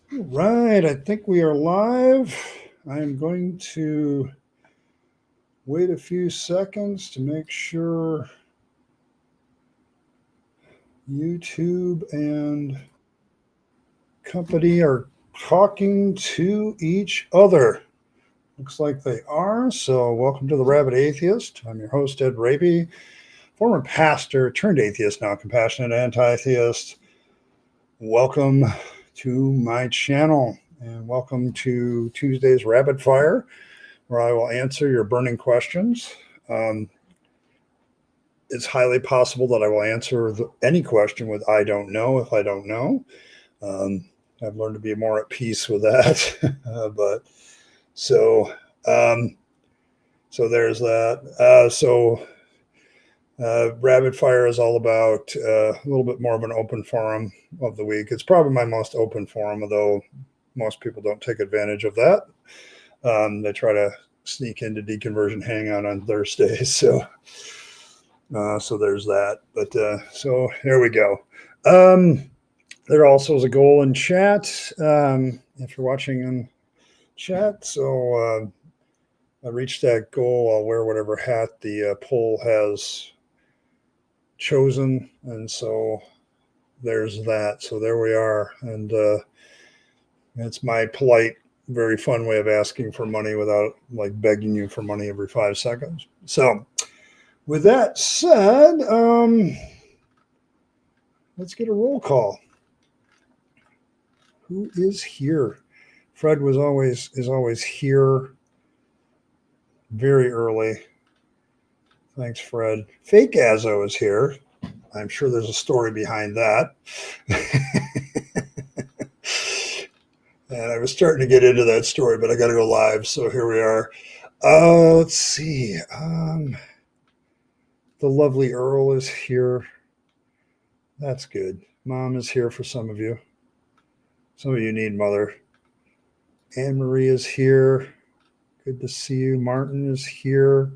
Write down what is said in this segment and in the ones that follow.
Right, I think we are live. I'm going to wait a few seconds to make sure YouTube and company are talking to each other. Looks like they are. So, welcome to the Rabyd Atheist. I'm your host, Ed Rabyd, former pastor turned atheist, now compassionate anti-theist. Welcome to my channel and welcome to Tuesday's Rapid Fire, where I will answer your burning questions. Um, it's highly possible that I will answer any question with "I don't know" if I don't know. Um, I've learned to be more at peace with that. But so um, so there's that. Rapid Fire is all about a little bit more of an open forum of the week. It's probably my most open forum, although most people don't take advantage of that. They try to sneak into deconversion hangout on Thursdays. So there's that. But so there we go. There also is a goal in chat if you're watching in chat. So I reached that goal. I'll wear whatever hat the poll has chosen. And so there's that. So there we are. And it's my polite, very fun way of asking for money without like begging you for money every 5 seconds. So with that said, let's get a roll call. Who is here? Fred is always here very early. Thanks, Fred. Fake Azo is here. I'm sure there's a story behind that. And I was starting to get into that story, but I got to go live, so here we are. Let's see. The lovely Earl is here. That's good. Mom is here for some of you. Some of you need mother. Anne Marie is here. Good to see you. Martin is here.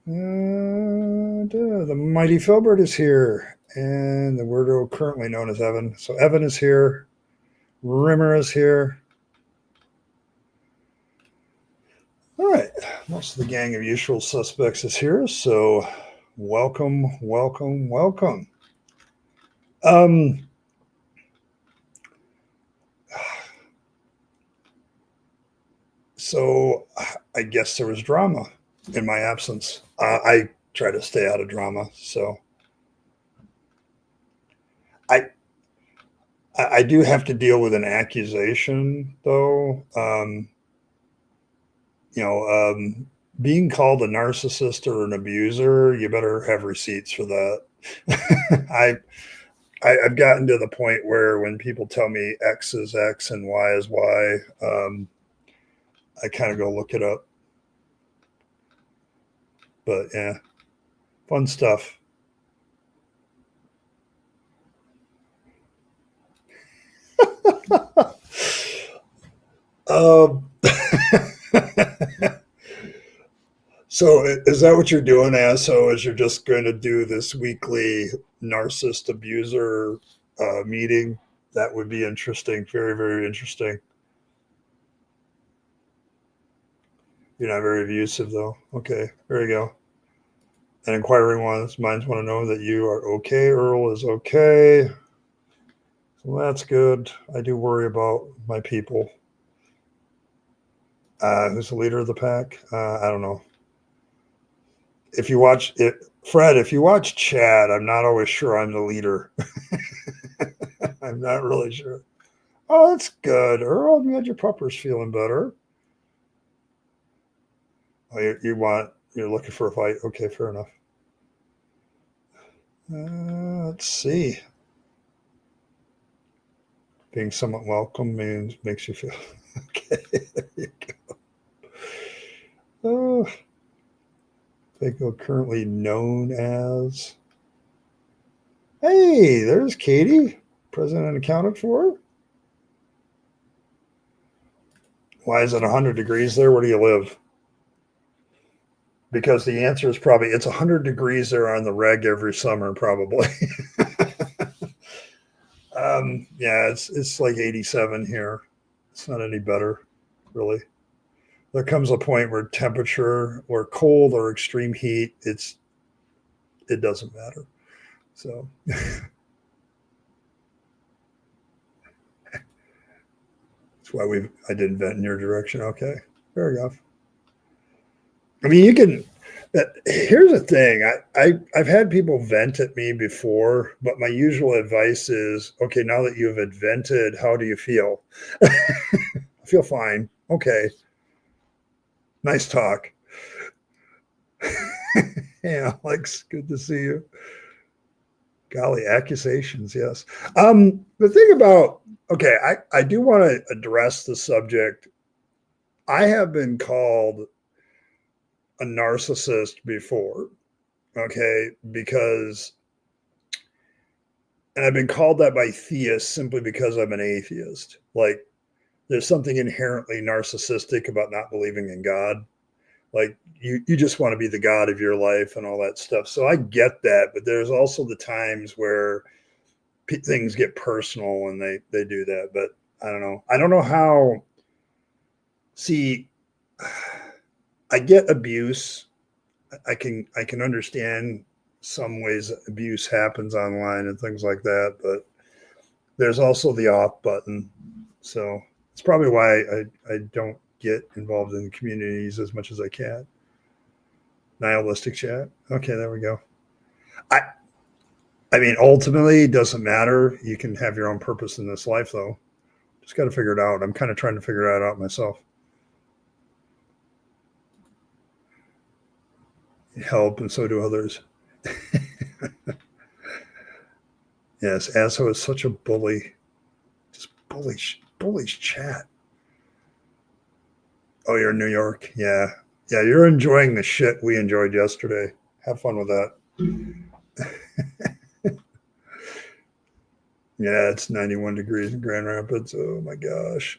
The mighty Filbert is here. And the weirdo currently known as Evan. So Evan is here. Rimmer is here. All right. Most of the gang of usual suspects is here. So welcome. So I guess there was drama in my absence. I try to stay out of drama. So I do have to deal with an accusation, though. Being called a narcissist or an abuser, you better have receipts for that. I've gotten to the point where when people tell me X is X and Y is Y, I kind of go look it up. But yeah, fun stuff. So is that what you're doing, Asso? Is you're just going to do this weekly narcissist abuser meeting? That would be interesting. Very, very interesting. You're not very abusive, though. Okay, there you go. And inquiring minds want to know that you are okay. Earl is okay. So that's good. I do worry about my people. Who's the leader of the pack? I don't know. If you watch it, Fred, if you watch Chad, I'm not always sure I'm the leader. I'm not really sure. Oh, that's good. Earl, you had your puppers feeling better. Oh, you're looking for a fight. Okay, fair enough. Let's see. Being somewhat welcome makes you feel okay. There you go. Oh, they go currently known as. Hey, there's Katie, present and accounted for. Why is it 100 degrees there? Where do you live? Because the answer is probably it's 100 degrees there on the reg every summer, probably. Yeah, it's like 87 here. It's not any better, really. There comes a point where temperature or cold or extreme heat, it doesn't matter. So that's why I didn't vent in your direction. Okay, fair enough. I mean, you can. Here's the thing. I've had people vent at me before, but my usual advice is, okay, now that you've vented, how do you feel? I feel fine. Okay, nice talk. Yeah, Alex, good to see you. Golly, accusations, yes. The thing about, okay, I do want to address the subject. I have been called a narcissist before, okay, because, and I've been called that by theists simply because I'm an atheist. Like, there's something inherently narcissistic about not believing in God. Like, you just want to be the God of your life and all that stuff. So I get that, but there's also the times where things get personal when they do that. But I don't know. I don't know how. See, I get abuse. I can understand some ways abuse happens online and things like that, but there's also the off button. So it's probably why I don't get involved in communities as much as I can. Nihilistic chat. Okay, there we go. I I mean, ultimately, it doesn't matter. You can have your own purpose in this life, though. Just got to figure it out. I'm kind of trying to figure that out myself. Help, and so do others. Yes, Asso is such a bully. Just bullish chat. Oh, you're in New York? Yeah. Yeah, you're enjoying the shit we enjoyed yesterday. Have fun with that. Yeah, it's 91 degrees in Grand Rapids. Oh my gosh.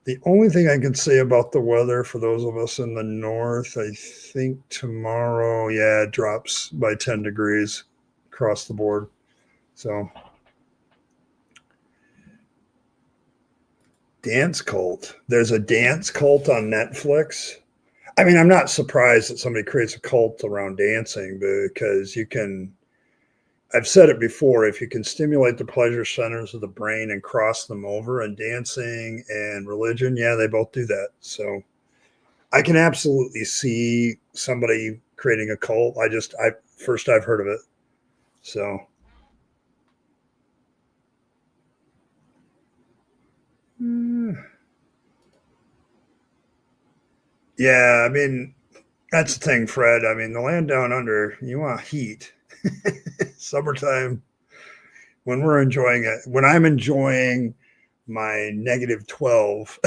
The only thing I can say about the weather for those of us in the north, I think tomorrow, yeah, it drops by 10 degrees across the board. So, dance cult. There's a dance cult on Netflix. I mean, I'm not surprised that somebody creates a cult around dancing because you can. I've said it before, if you can stimulate the pleasure centers of the brain and cross them over, and dancing and religion, yeah, they both do that. So I can absolutely see somebody creating a cult. I've heard of it. So yeah, I mean, that's the thing, Fred. I mean, the land down under, you want heat. Summertime, when we're enjoying it, when I'm enjoying my negative 12.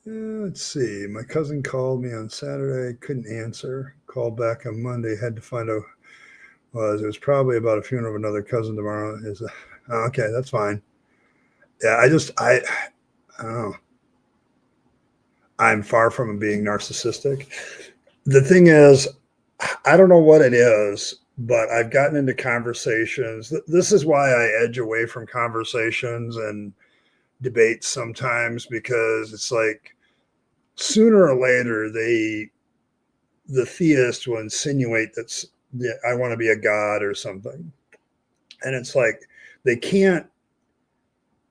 Let's see. My cousin called me on Saturday. Couldn't answer. Called back on Monday. Had to find out it was probably about a funeral of another cousin tomorrow. Okay? That's fine. Yeah, I don't know. I'm far from being narcissistic. The thing is, I don't know what it is, but I've gotten into conversations. This is why I edge away from conversations and debates sometimes, because it's like sooner or later the theist will insinuate that I want to be a god or something, and it's like they can't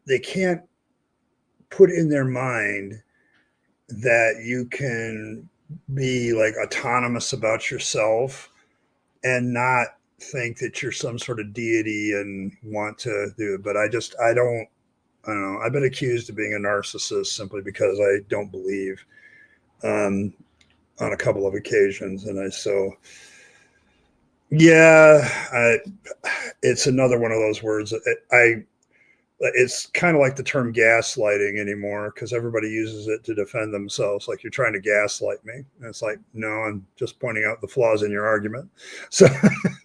they can't put in their mind that you can be like autonomous about yourself and not think that you're some sort of deity and want to do it. But I don't know. I've been accused of being a narcissist simply because I don't believe um, on a couple of occasions. Yeah, it's another one of those words. It's kind of like the term gaslighting anymore because everybody uses it to defend themselves. Like, you're trying to gaslight me. And it's like, no, I'm just pointing out the flaws in your argument. So,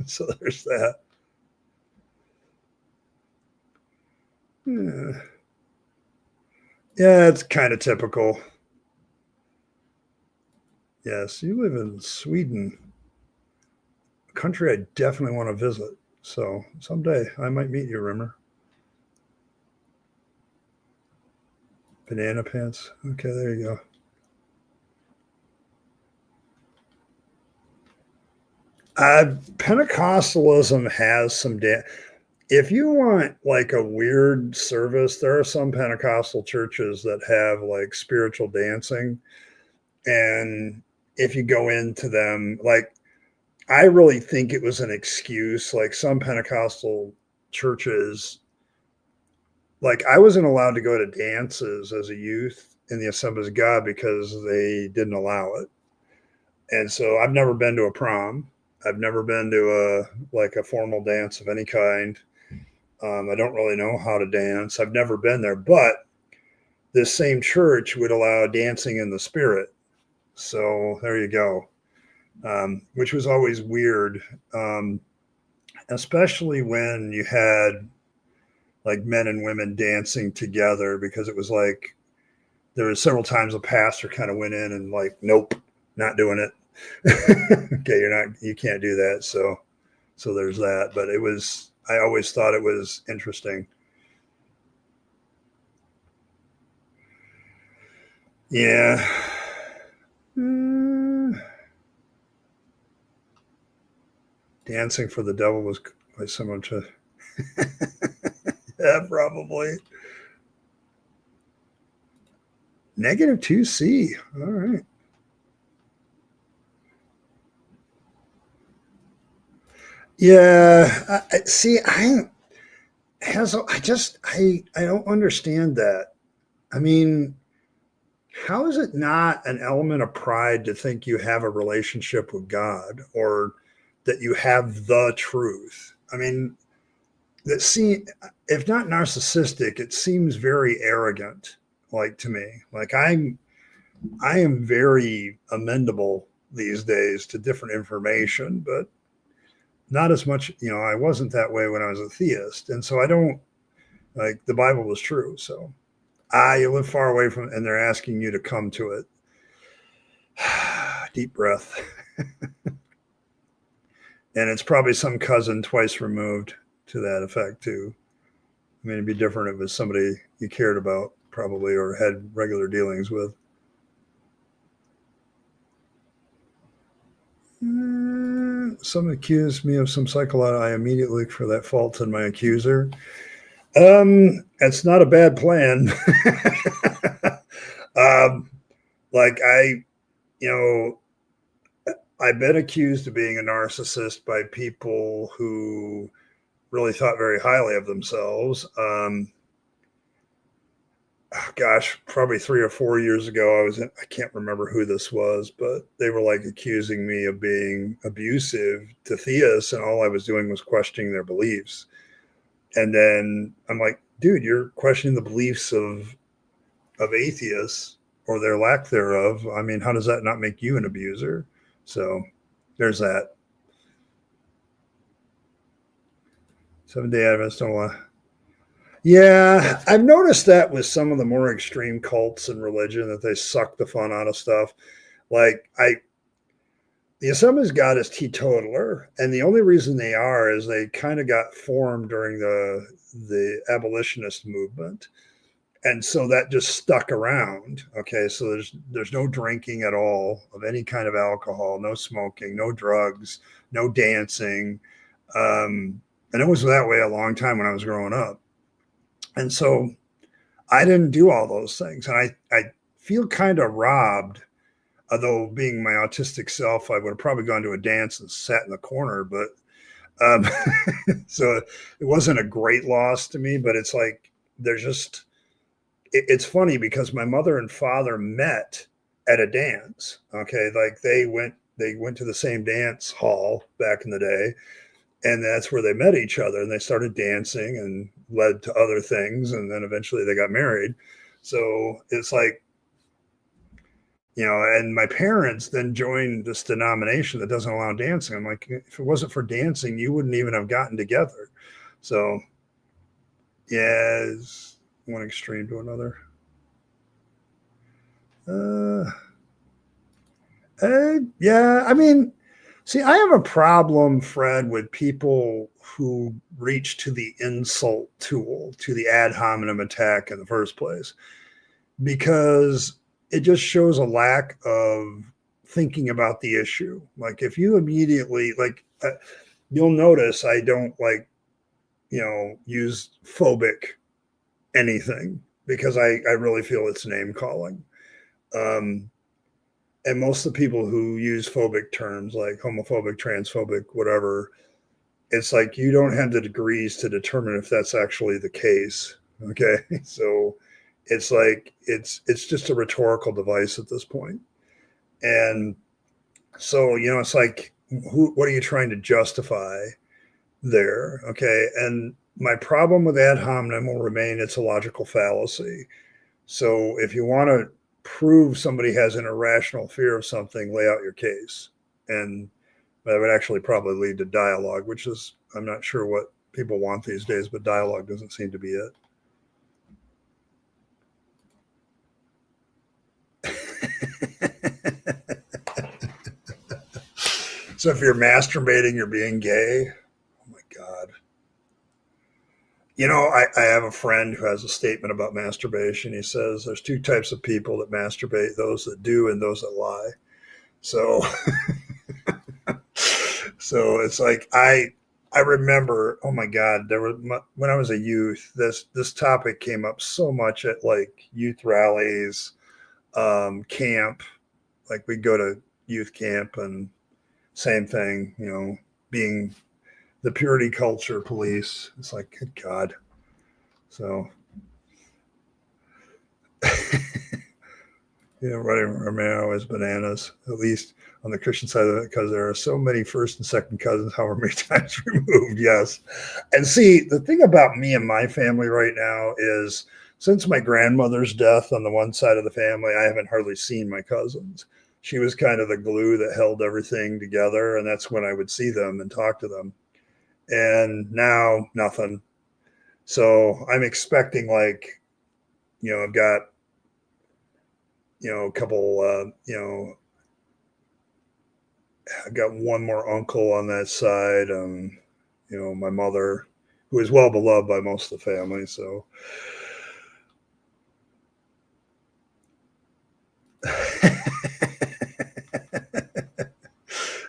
so there's that. Yeah, it's kind of typical. Yes, you live in Sweden, a country I definitely want to visit. So someday I might meet you, Rimmer. Banana pants. Okay, there you go. Pentecostalism has some if you want like a weird service, there are some Pentecostal churches that have like spiritual dancing. And if you go into them, like, I really think it was an excuse. Like some Pentecostal churches, like I wasn't allowed to go to dances as a youth in the Assemblies of God because they didn't allow it. And so I've never been to a prom. I've never been to a formal dance of any kind. I don't really know how to dance. I've never been there, but this same church would allow dancing in the spirit. So there you go, which was always weird, especially when you had like men and women dancing together, because it was like there was several times a pastor kind of went in and like, nope, not doing it. Okay, you can't do that. So there's that. But I always thought it was interesting. Yeah. Dancing for the devil was quite similar to. Yeah, probably. Negative 2C. All right. Yeah. I don't understand that. I mean, how is it not an element of pride to think you have a relationship with God or that you have the truth? I mean, if not narcissistic, it seems very arrogant, like to me. Like I am very amendable these days to different information, but not as much. I wasn't that way when I was a theist, and so I don't like the Bible was true. So you live far away from, and they're asking you to come to it. Deep breath. And it's probably some cousin twice removed to that effect too. I mean, it'd be different if it was somebody you cared about, probably, or had regular dealings with. Someone accused me of some psychological. I immediately look for that fault in my accuser. It's not a bad plan. um, like you know, I've been accused of being a narcissist by people who really thought very highly of themselves. Gosh, probably 3 or 4 years ago, I can't remember who this was, but they were like accusing me of being abusive to theists, and all I was doing was questioning their beliefs. And then I'm like, dude, you're questioning the beliefs of atheists or their lack thereof. I mean, how does that not make you an abuser? So there's that. 7-Day Adventists don't want. Yeah, I've noticed that with some of the more extreme cults and religion that they suck the fun out of stuff. Like the Assemblies of God is teetotaler, and the only reason they are is they kind of got formed during the abolitionist movement, and so that just stuck around. Okay, so there's no drinking at all of any kind of alcohol, no smoking, no drugs, no dancing, and it was that way a long time when I was growing up. And so I didn't do all those things. And I feel kind of robbed, although being my autistic self, I would have probably gone to a dance and sat in the corner. But um, so it wasn't a great loss to me, but it's like, it's funny because my mother and father met at a dance. Okay. Like they went to the same dance hall back in the day, and that's where they met each other, and they started dancing and led to other things, and then eventually they got married. So it's like, and my parents then joined this denomination that doesn't allow dancing. I'm like, if it wasn't for dancing, you wouldn't even have gotten together. So yeah, it's one extreme to another. Yeah, I mean, see, I have a problem, Fred, with people who reach to the insult tool, to the ad hominem attack in the first place, because it just shows a lack of thinking about the issue. Like, if you immediately, like, you'll notice I don't like, use phobic anything because I really feel it's name calling. Um, and most of the people who use phobic terms like homophobic, transphobic, whatever, it's like you don't have the degrees to determine if that's actually the case. Okay. So it's like it's just a rhetorical device at this point. And so, it's like what are you trying to justify there? Okay. And my problem with ad hominem will remain it's a logical fallacy. So if you want to prove somebody has an irrational fear of something, lay out your case. And that would actually probably lead to dialogue, which is, I'm not sure what people want these days, but dialogue doesn't seem to be it. So if you're masturbating, you're being gay. Oh my God. I have a friend who has a statement about masturbation. He says there's two types of people that masturbate, those that do and those that lie. So so it's like I remember, oh my God, when I was a youth, this topic came up so much at like youth rallies, camp. Like we'd go to youth camp and same thing, being the purity culture police. It's like, good God. So running Romero is bananas, at least on the Christian side of it, because there are so many first and second cousins, however many times removed. Yes. And see, the thing about me and my family right now is since my grandmother's death on the one side of the family, I haven't hardly seen my cousins. She was kind of the glue that held everything together. And that's when I would see them and talk to them. And now nothing. So I'm expecting I've got, a couple, I've got one more uncle on that side. My mother, who is well beloved by most of the family. So,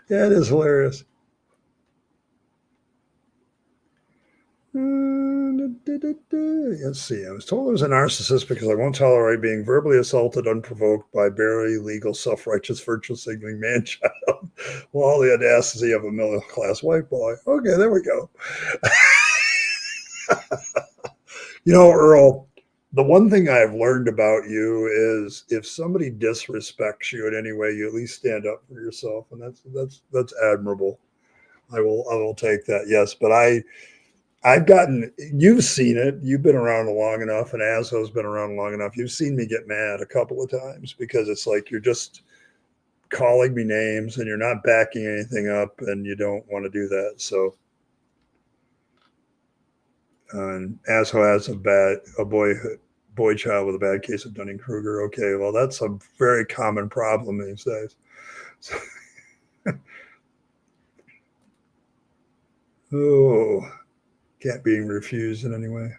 yeah, it is hilarious. Let's see. I was told I was a narcissist because I won't tolerate being verbally assaulted unprovoked by barely legal, self-righteous, virtue signaling man child. Well, all the audacity of a middle class white boy. Okay, there we go. Earl, the one thing I've learned about you is if somebody disrespects you in any way, you at least stand up for yourself, and that's admirable. I will take that. Yes, but you've seen it. You've been around long enough, and Azzo's been around long enough. You've seen me get mad a couple of times because it's like you're just calling me names and you're not backing anything up, and you don't want to do that. So, and Azzo has a boy child with a bad case of Dunning-Kruger. Okay, well, that's a very common problem these days. So, oh, can't be refused in any way.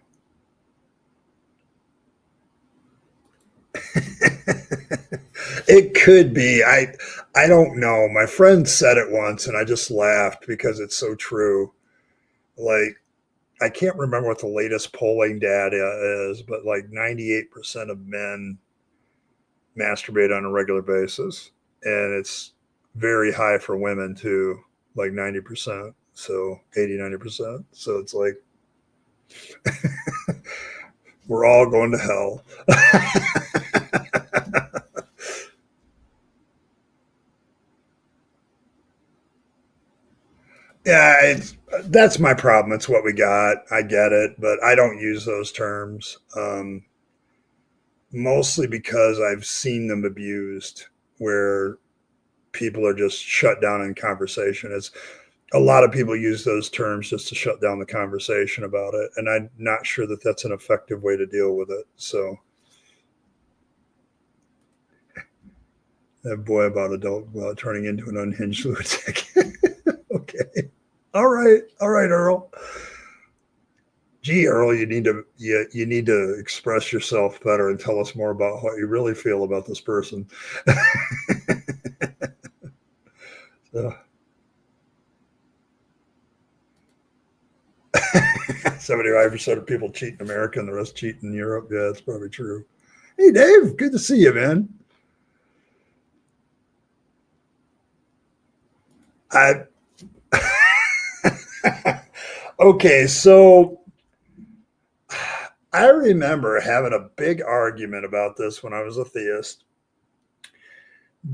It could be. I don't know. My friend said it once and I just laughed because it's so true. Like I can't remember what the latest polling data is, but like 98% of men masturbate on a regular basis. And it's very high for women too, like 90%. So 80, 90%. So it's like we're all going to hell. Yeah, that's my problem. It's what we got. I get it, but I don't use those terms. Mostly because I've seen them abused where people are just shut down in conversation. It's a lot of people use those terms just to shut down the conversation about it. And I'm not sure that that's an effective way to deal with it. So That boy about turning into an unhinged lunatic. Okay. All right, Earl. Gee, Earl, you need to express yourself better and tell us more about how you really feel about this person. So, 75% of people cheat in America and the rest cheat in Europe. Yeah, that's probably true. Hey, Dave, good to see you, man. I Okay, so I remember having a big argument about this when I was a theist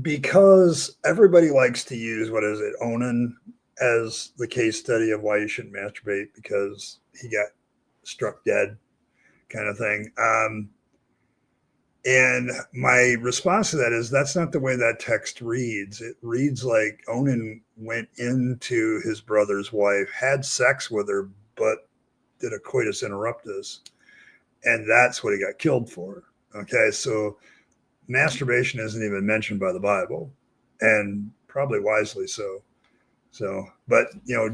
because everybody likes to use what is it, Onan, as the case study of why you shouldn't masturbate because he got struck dead, kind of thing. And my response to that is that's not the way that text reads. It reads like Onan went into his brother's wife, had sex with her, but did a coitus interruptus. And that's what he got killed for. Okay, so masturbation isn't even mentioned by the Bible, and probably wisely so. So, but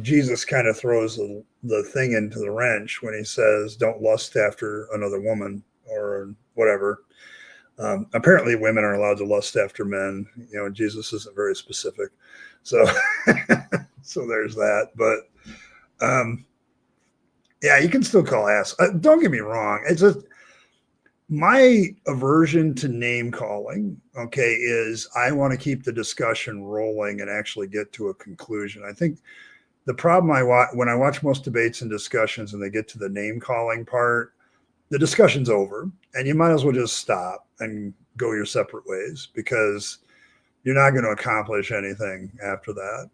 Jesus kind of throws the thing into the wrench when he says, "Don't lust after another woman" or whatever. Apparently, women are allowed to lust after men. Jesus isn't very specific, so so there's that. But yeah, you can still call ass. Don't get me wrong. It's just my aversion to name calling. Okay, is I want to keep the discussion rolling and actually get to a conclusion. I think the problem when I watch most debates and discussions and they get to the name calling part, the discussion's over and you might as well just stop and go your separate ways because you're not going to accomplish anything after that.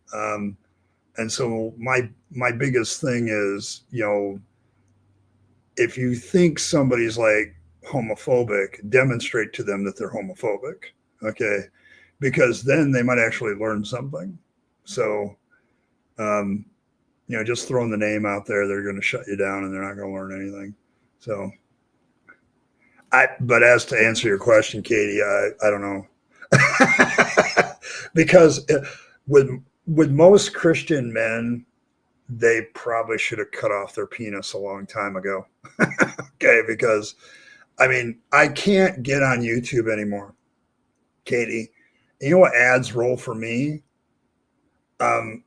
And so my biggest thing is, if you think somebody's like homophobic, demonstrate to them that they're homophobic. Okay. Because then they might actually learn something. So, just throwing the name out there, they're going to shut you down and they're not going to learn anything. So, but as to answer your question, Katie, I don't know. Because with most Christian men, they probably should have cut off their penis a long time ago. Okay, because I mean, I can't get on YouTube anymore, Katie. You know what ads roll for me?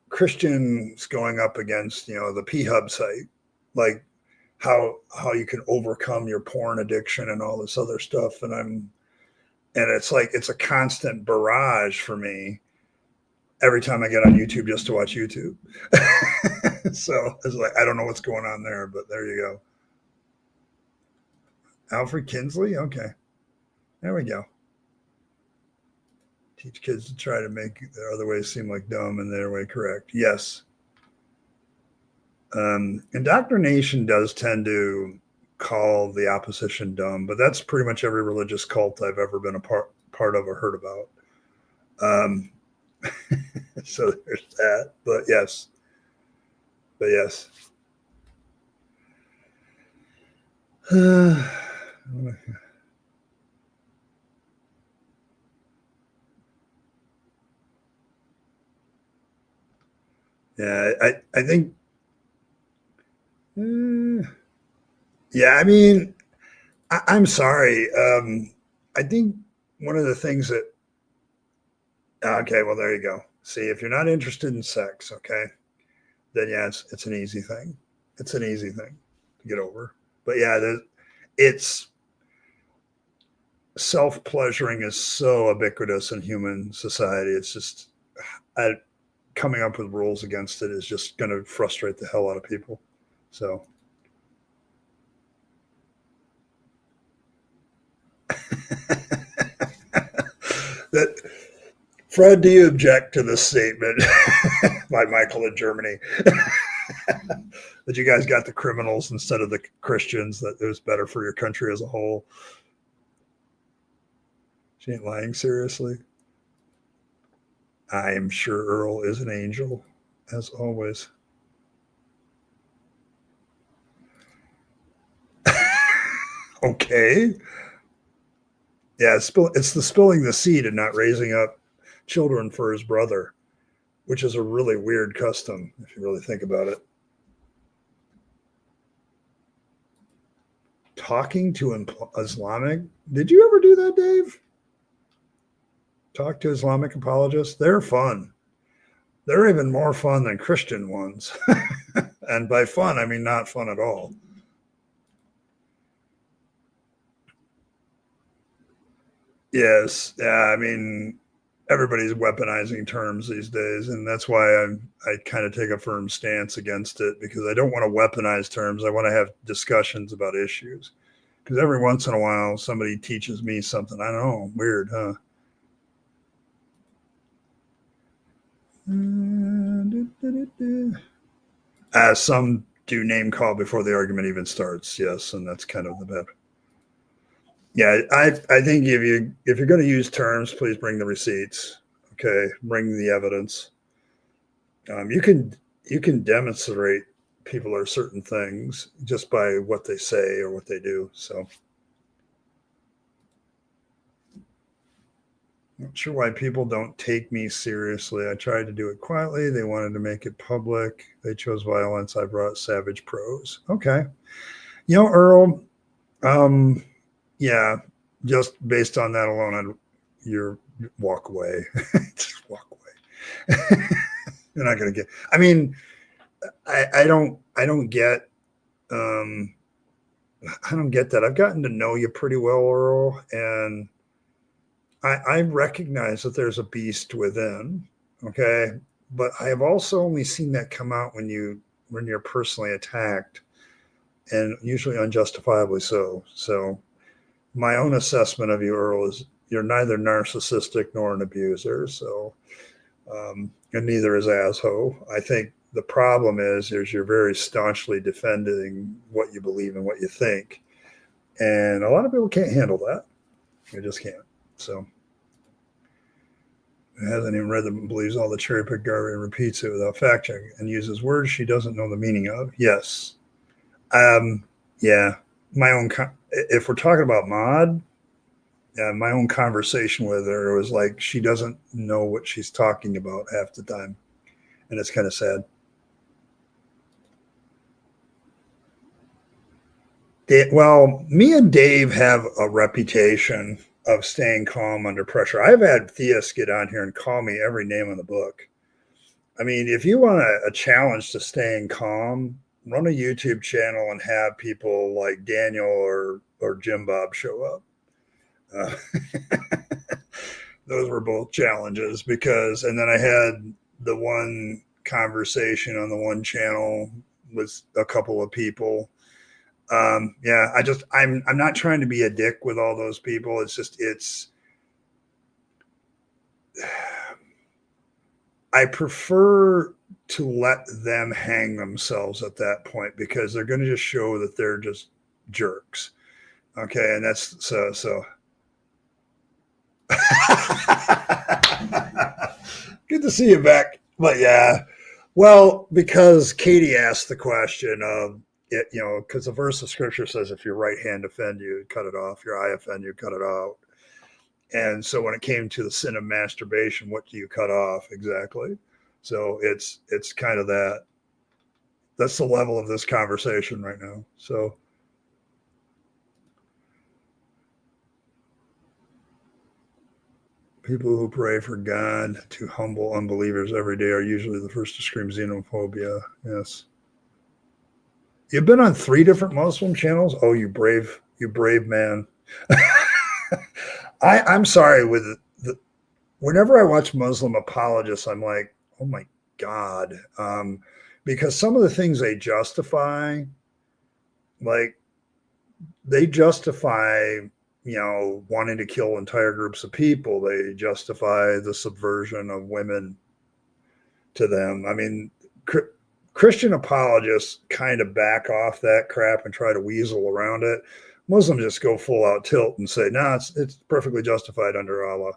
Christians going up against the P Hub site, like how you can overcome your porn addiction and all this other stuff, and it's like it's a constant barrage for me every time I get on YouTube just to watch YouTube. So it's like I don't know what's going on there, but there you go. Alfred Kinsley, okay, there we go. Teach kids to try to make their other ways seem like dumb and their way correct. Yes. Indoctrination does tend to call the opposition dumb, but that's pretty much every religious cult I've ever been a part of or heard about. So there's that. But yes. Yeah, I think. Yeah, I mean, I'm sorry. I think one of the things that. Okay, well, there you go. See, if you're not interested in sex, okay, then yeah, it's an easy thing. It's an easy thing to get over. But yeah, it's self-pleasuring is so ubiquitous in human society. It's just coming up with rules against it is just going to frustrate the hell out of people. So that Fred, do you object to this statement by Michael in Germany? That you guys got the criminals instead of the Christians, that it was better for your country as a whole. She ain't lying, seriously. I am sure Earl is an angel, as always. Okay. Yeah, it's the spilling the seed and not raising up children for his brother, which is a really weird custom if you really think about it. Talking to Islamic. Did you ever do that, Dave? Talk to Islamic apologists? They're fun. They're even more fun than Christian ones. And by fun, I mean not fun at all. Yes. Yeah. I mean, everybody's weaponizing terms these days. And that's why I kind of take a firm stance against it, because I don't want to weaponize terms. I want to have discussions about issues. Because every once in a while, somebody teaches me something. I don't know. Weird, huh? Some do name call before the argument even starts. Yes, and that's kind of the bad. Yeah, I think if you're going to use terms, please bring the receipts. Okay, bring the evidence. You can demonstrate people are certain things just by what they say or what they do. So, not sure why people don't take me seriously. I tried to do it quietly. They wanted to make it public. They chose violence. I brought savage prose. Okay, Earl. Um, yeah, just based on that alone, you're walk away. Just walk away. You're not going to get. I mean, I don't get. Um, I don't get that. I've gotten to know you pretty well, Earl, and I recognize that there's a beast within. Okay, but I have also only seen that come out when you're personally attacked, and usually unjustifiably so. So my own assessment of you, Earl, is you're neither narcissistic nor an abuser. So, and neither is Asho. I think the problem is you're very staunchly defending what you believe and what you think. And a lot of people can't handle that. They just can't. So, it hasn't even read them, believes all the cherry picked garbage and repeats it without fact checking and uses words she doesn't know the meaning of. Yes. Yeah. My own, if we're talking about Maud, my own conversation with her was like she doesn't know what she's talking about half the time, and it's kind of sad. Well, me and Dave have a reputation of staying calm under pressure. I've had theists get on here and call me every name in the book. I mean, if you want a challenge to staying calm, run a YouTube channel and have people like Daniel or Jim Bob show up. Those were both challenges because, and then I had the one conversation on the one channel with a couple of people. Yeah, I'm not trying to be a dick with all those people. I prefer to let them hang themselves at that point because they're going to just show that they're just jerks. Okay. And that's so. Good to see you back. But yeah, well, because Katie asked the question of it, because the verse of scripture says, if your right hand offend you, cut it off. Your eye offend you, cut it out. And so when it came to the sin of masturbation, what do you cut off exactly? So it's kind of that's the level of this conversation right now. So people who pray for God to humble unbelievers every day are usually the first to scream xenophobia. Yes. You've been on 3 different Muslim channels. Oh, you brave man. I'm sorry whenever I watch Muslim apologists, I'm like, oh my God. Because some of the things they justify, like they justify, wanting to kill entire groups of people. They justify the subversion of women to them. I mean, Christian apologists kind of back off that crap and try to weasel around it. Muslims just go full out tilt and say, no, it's perfectly justified under Allah.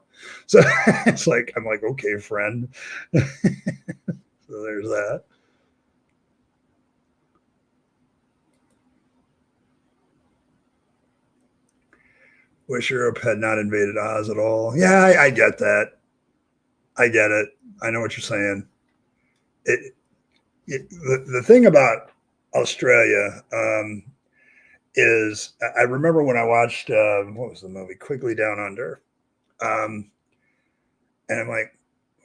So it's like, I'm like, okay, friend. So there's that. Wish Europe had not invaded Oz at all. Yeah, I get that. I get it. I know what you're saying. The thing about Australia is I remember when I watched what was the movie Quickly Down Under, um, and I'm like,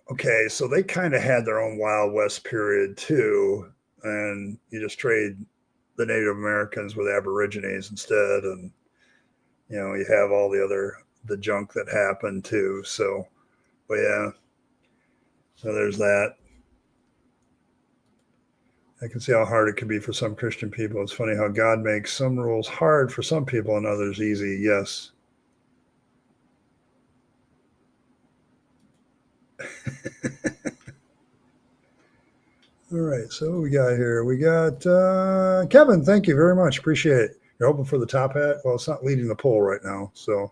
okay, so they kind of had their own Wild West period too, and you just trade the Native Americans with Aborigines instead, and you have all the junk that happened too. So, but yeah, so there's that. I can see how hard it can be for some Christian people. It's funny how God makes some rules hard for some people and others easy. Yes. All right. So what we got here? We got Kevin. Thank you very much. Appreciate it. You're hoping for the top hat? Well, it's not leading the poll right now. So,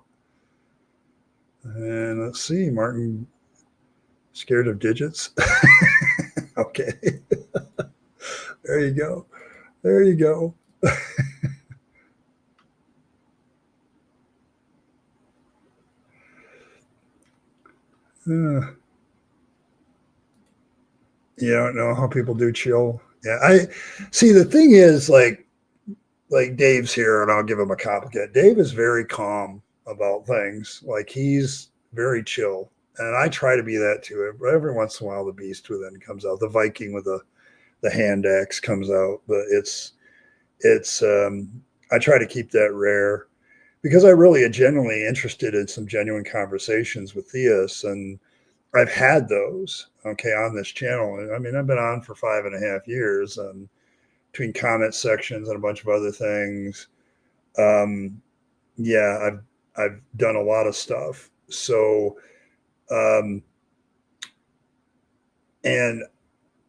and let's see. Martin, scared of digits? Okay. There you go. There you go. You don't know how people do chill. Yeah, I see. The thing is, like Dave's here, and I'll give him a compliment. Dave is very calm about things. Like he's very chill, and I try to be that too. But every once in a while, the beast within comes out. The Viking with the hand axe comes out, but it's I try to keep that rare because I really am genuinely interested in some genuine conversations with theists, and I've had those okay on this channel. I mean, I've been on for 5.5 years, and between comment sections and a bunch of other things, um, yeah, I've done a lot of stuff. So, um, and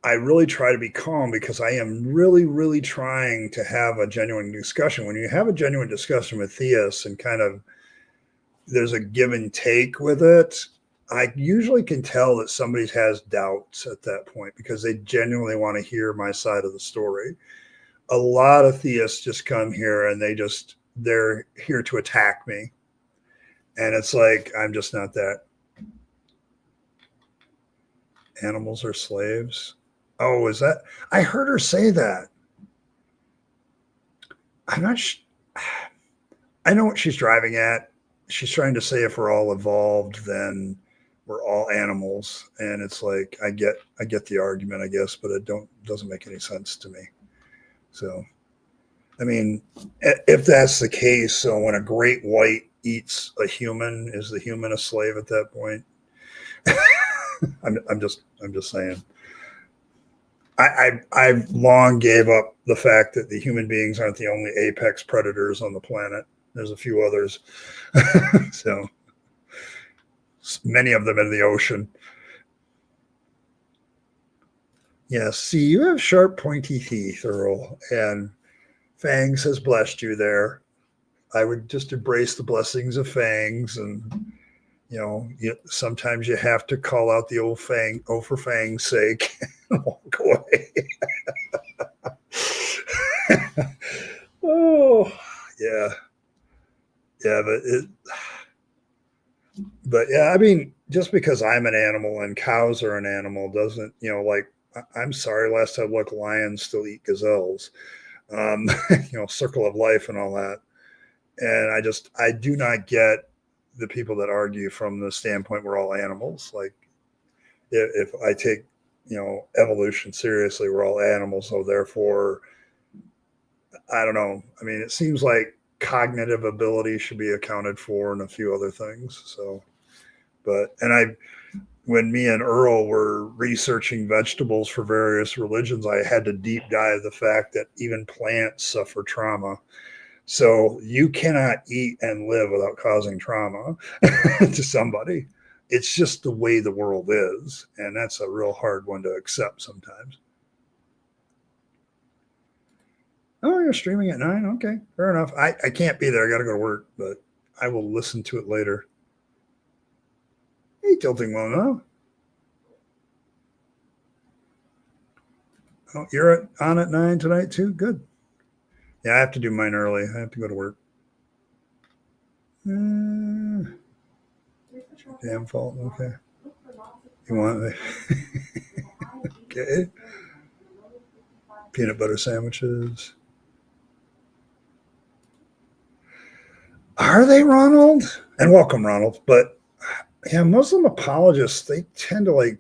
I really try to be calm because I am really, really trying to have a genuine discussion. When you have a genuine discussion with theists and kind of there's a give and take with it, I usually can tell that somebody has doubts at that point because they genuinely want to hear my side of the story. A lot of theists just come here and they're here to attack me. And it's like, I'm just not that. Animals are slaves. Oh, is that? I heard her say that. I'm not. I know what she's driving at. She's trying to say if we're all evolved, then we're all animals, and it's like I get the argument, I guess, but it doesn't make any sense to me. So, I mean, if that's the case, so when a great white eats a human, is the human a slave at that point? I'm just saying. I've long gave up the fact that the human beings aren't the only apex predators on the planet. There's a few others, so many of them in the ocean. Yes, see, you have sharp, pointy teeth, Earl, and Fangs has blessed you there. I would just embrace the blessings of Fangs, and sometimes you have to call out the old Fang, oh, for Fang's sake, and walk away. Oh, yeah, yeah, but yeah, I mean, just because I'm an animal and cows are an animal doesn't, like, I'm sorry, last time I looked, lions still eat gazelles, circle of life and all that. And I do not get the people that argue from the standpoint we're all animals. Like, if I take, evolution seriously, we're all animals. So therefore, I don't know. I mean, it seems like cognitive ability should be accounted for and a few other things. So, when me and Earl were researching vegetables for various religions, I had to deep dive the fact that even plants suffer trauma. So you cannot eat and live without causing trauma to somebody. It's just the way the world is. And that's a real hard one to accept sometimes. Oh, you're streaming at 9? Okay, fair enough. I can't be there. I got to go to work, but I will listen to it later. Hey, Tilting Mono. Oh, you're on at 9 tonight too? Good. Yeah, I have to do mine early. I have to go to work. Damn fault. Okay. You want okay. Peanut butter sandwiches. Are they, Ronald? And welcome, Ronald. But yeah, Muslim apologists, they tend to like,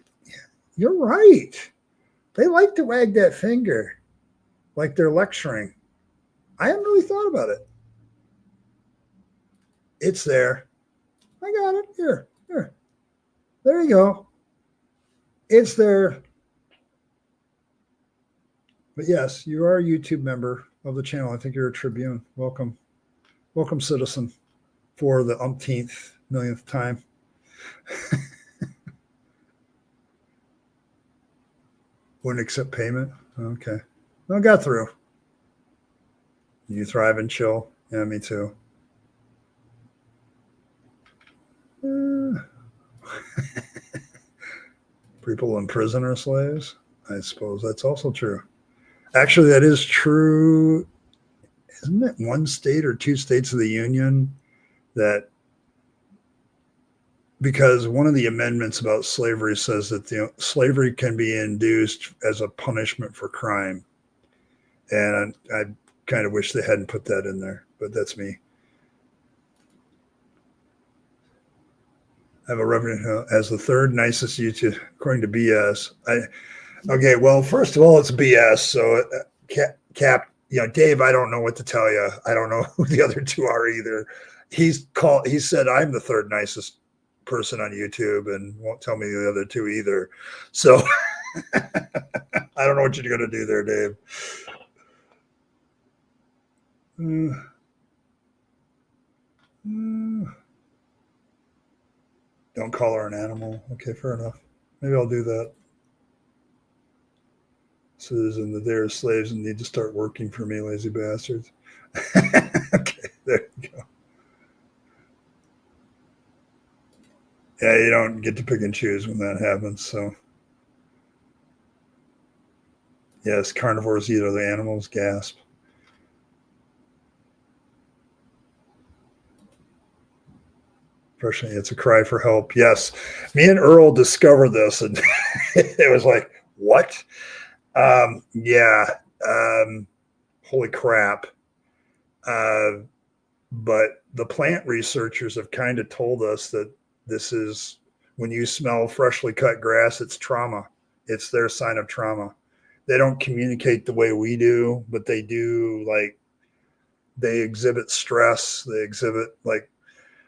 you're right. They like to wag that finger like they're lecturing. I haven't really thought about it. It's there. I got it. Here. There you go. It's there. But yes, you are a YouTube member of the channel. I think you're a Tribune. Welcome. Welcome, citizen, for the umpteenth, millionth time. Wouldn't accept payment? Okay. No, got through. You thrive and chill. Yeah, me too. People in prison are slaves? I suppose that's also true. Actually, that is true. Isn't it one state or two states of the union that, because one of the amendments about slavery says that slavery can be induced as a punishment for crime. And I kind of wish they hadn't put that in there, but that's me. I have a revenue as the third nicest YouTube, according to BS. Okay, well, first of all, it's BS. So, Cap, Dave, I don't know what to tell you. I don't know who the other two are either. He said I'm the third nicest person on YouTube and won't tell me the other two either. So I don't know what you're going to do there, Dave. Don't call her an animal. Okay, fair enough. Maybe I'll do that. Susan, that they're slaves and need to start working for me, lazy bastards. Okay, there you go. Yeah, you don't get to pick and choose when that happens. So, yes, carnivores eat other animals. Gasp. Unfortunately, it's a cry for help. Yes, me and Earl discovered this, and it was like, what? Yeah. Holy crap. But the plant researchers have kind of told us that this is when you smell freshly cut grass, it's trauma. It's their sign of trauma. They don't communicate the way we do, but they do, like, they exhibit stress. They exhibit, like,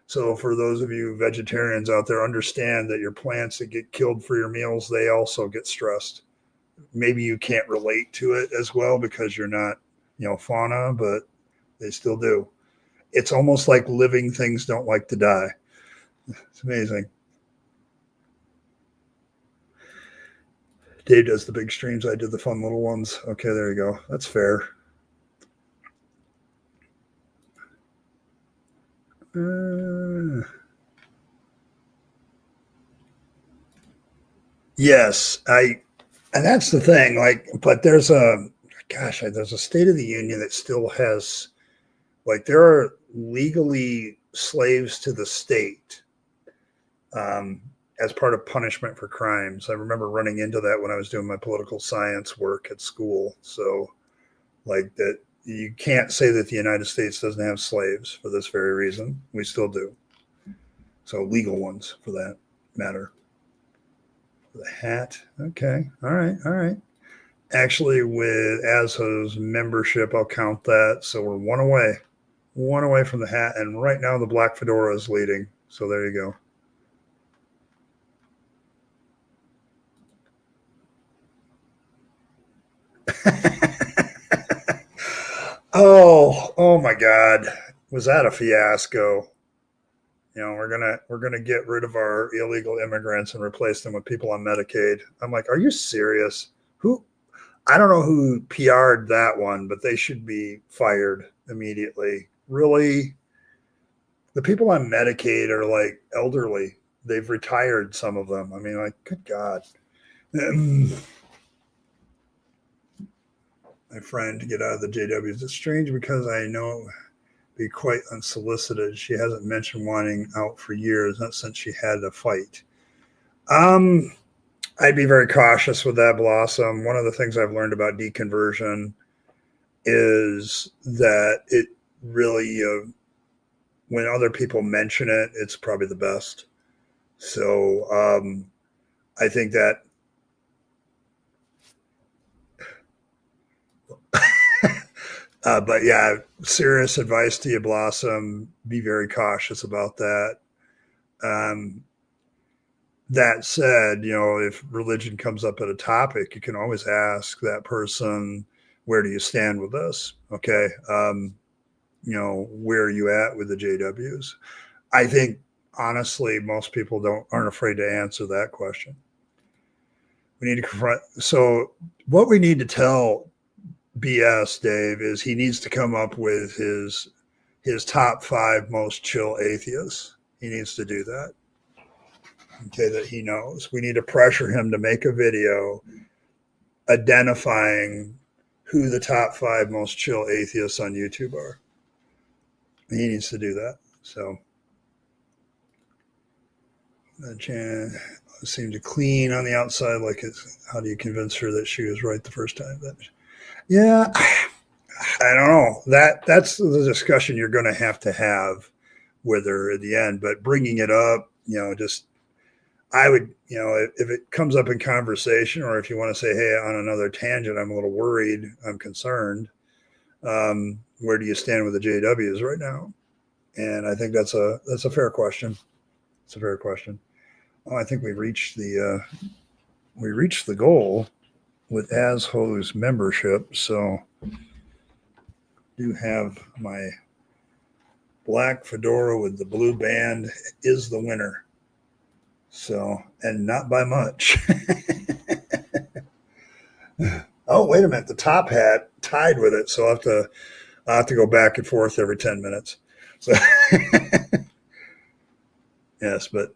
so for those of you vegetarians out there, understand that your plants that get killed for your meals, they also get stressed. Maybe you can't relate to it as well because you're not, fauna, but they still do. It's almost like living things don't like to die. It's amazing. Dave does the big streams. I did the fun little ones. Okay, there you go. That's fair. Yes, and that's the thing. Like, but there's a State of the Union that still has, like, there are legally slaves to the state as part of punishment for crimes. I remember running into that when I was doing my political science work at school. So, like, that you can't say that the United States doesn't have slaves for this very reason. We still do. So legal ones for that matter. The hat. Okay. All right. Actually, with ASHO's membership, I'll count that. So we're one away from the hat. And right now the black fedora is leading. So there you go. Oh my God. Was that a fiasco? We're gonna get rid of our illegal immigrants and replace them with people on Medicaid. I'm like, are you serious? I don't know who PR'd that one, but they should be fired immediately. Really? The people on Medicaid are like elderly. They've retired, some of them. I mean, like, good God. My friend to get out of the JWs. It's strange because I know be quite unsolicited. She hasn't mentioned wanting out for years, not since she had a fight. I'd be very cautious with that, Blossom. One of the things I've learned about deconversion is that it really, when other people mention it, it's probably the best. So I think that but yeah, serious advice to you, Blossom. Be very cautious about that. Um, that said, if religion comes up at a topic, you can always ask that person, where do you stand with this? Okay. Where are you at with the JWs? I think honestly, most people aren't afraid to answer that question. We need to confront. So what we need to tell BS Dave is he needs to come up with his top 5 most chill atheists. He needs to do that. Okay, that he knows. We need to pressure him to make a video identifying who the top 5 most chill atheists on YouTube are. He needs to do that. So Jan seemed to clean on the outside. Like, how do you convince her that she was right the first time? Yeah, I don't know. That's the discussion you're going to have with her at the end. But bringing it up, just I would, if it comes up in conversation, or if you want to say, hey, on another tangent, I'm a little worried, I'm concerned. Where do you stand with the JWs right now? And I think that's a fair question. It's a fair question. Oh, I think we reached the goal with ASHO's membership. So I do have my black fedora with the blue band is the winner. So, and not by much. Oh, wait a minute. The top hat tied with it. So I'll have to go back and forth every 10 minutes. So yes, but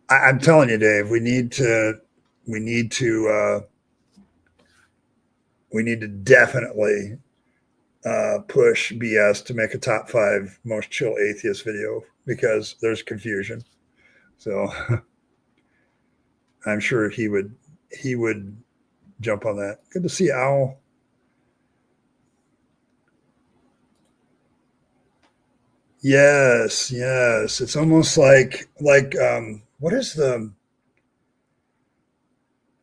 I'm telling you, Dave, we need to definitely push BS to make a top 5 most chill atheist video, because there's confusion. So I'm sure he would jump on that. Good to see Owl. Yes. It's almost like what is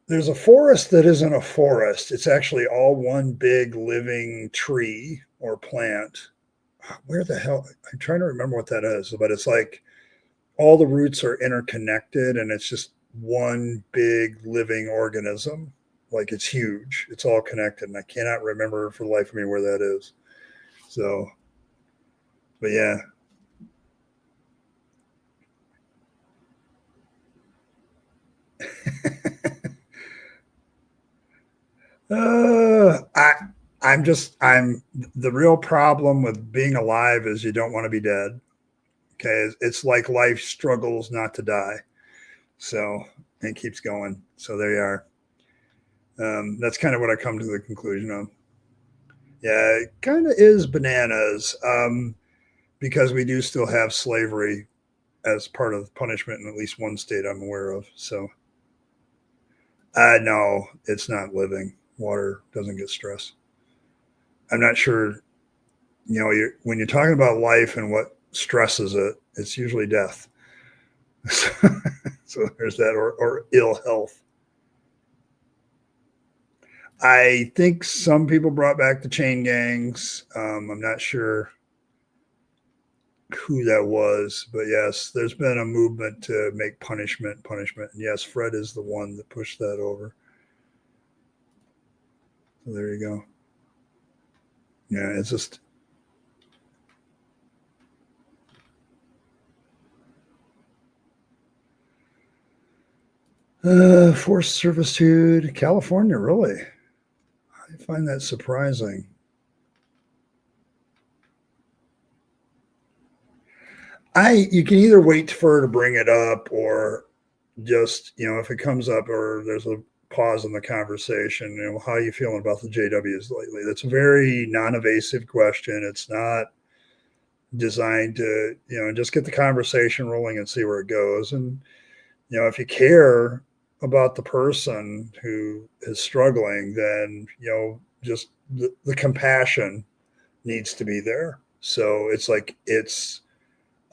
there's a forest that isn't a forest. It's actually all one big living tree or plant. Where the hell? I'm trying to remember what that is, but it's like all the roots are interconnected and it's just one big living organism. Like, it's huge. It's all connected. And I cannot remember for the life of me where that is. So, but yeah. I'm the real problem with being alive is you don't want to be dead. Okay. It's like life struggles not to die. So it keeps going. So there you are. That's kind of what I come to the conclusion of. Yeah, it kind of is bananas, because we do still have slavery as part of punishment in at least one state I'm aware of. So, no, it's not living. Water doesn't get stress. I'm not sure. When you're talking about life and what stresses it, it's usually death. So there's that, or ill health. I think some people brought back the chain gangs. I'm not sure who that was, but yes, there's been a movement to make punishment. And yes, Fred is the one that pushed that over. So there you go. Yeah, it's just forced servitude, California, really. I find that surprising. You can either wait for her to bring it up, or just, if it comes up or there's a pause in the conversation, how are you feeling about the JWs lately? That's a very non-evasive question. It's not designed to, just get the conversation rolling and see where it goes. And, if you care, about the person who is struggling, then, just the compassion needs to be there. So it's like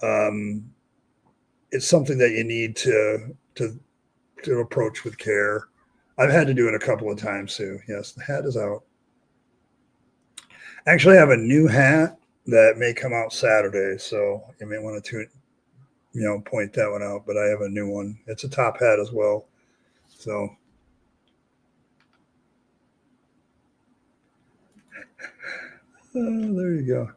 um, it's something that you need to approach with care. I've had to do it a couple of times too. Yes, the hat is out. Actually, I have a new hat that may come out Saturday, so you may want to point that one out. But I have a new one. It's a top hat as well. So there you go.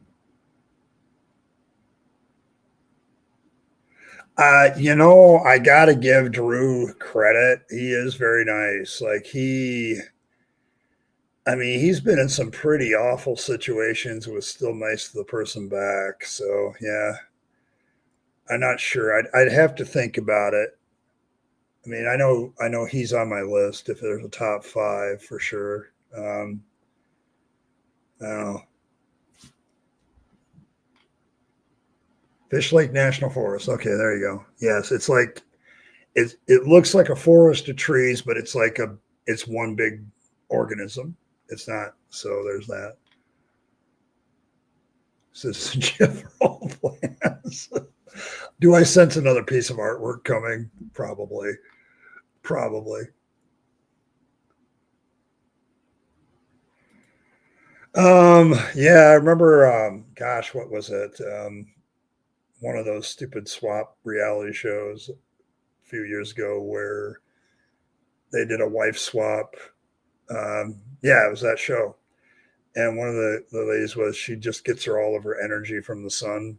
I gotta give Drew credit. He is very nice. I mean, he's been in some pretty awful situations. Was still nice to the person back. So yeah, I'm not sure. I'd have to think about it. I mean, I know he's on my list. If there's a top five for sure. I don't know. Fish Lake National Forest. Okay, there you go. Yes, it's like it looks like a forest of trees, but it's one big organism. It's not. So there's that. Citizenship for all plans. Do I sense another piece of artwork coming? Probably. Probably. Yeah, I remember gosh, what was it? One of those stupid swap reality shows a few years ago where they did a wife swap. Yeah, it was that show. And one of the ladies was she just gets all of her energy from the sun.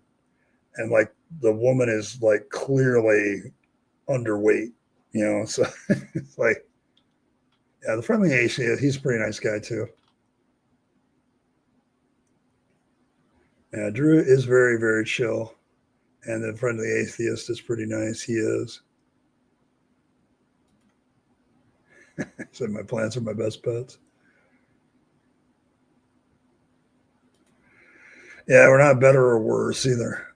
And like the woman is like clearly underweight, so it's like, yeah, the friendly atheist, he's a pretty nice guy too. Yeah, Drew is very, very chill. And the friendly atheist is pretty nice. He is. So my plants are my best pets. Yeah, we're not better or worse either.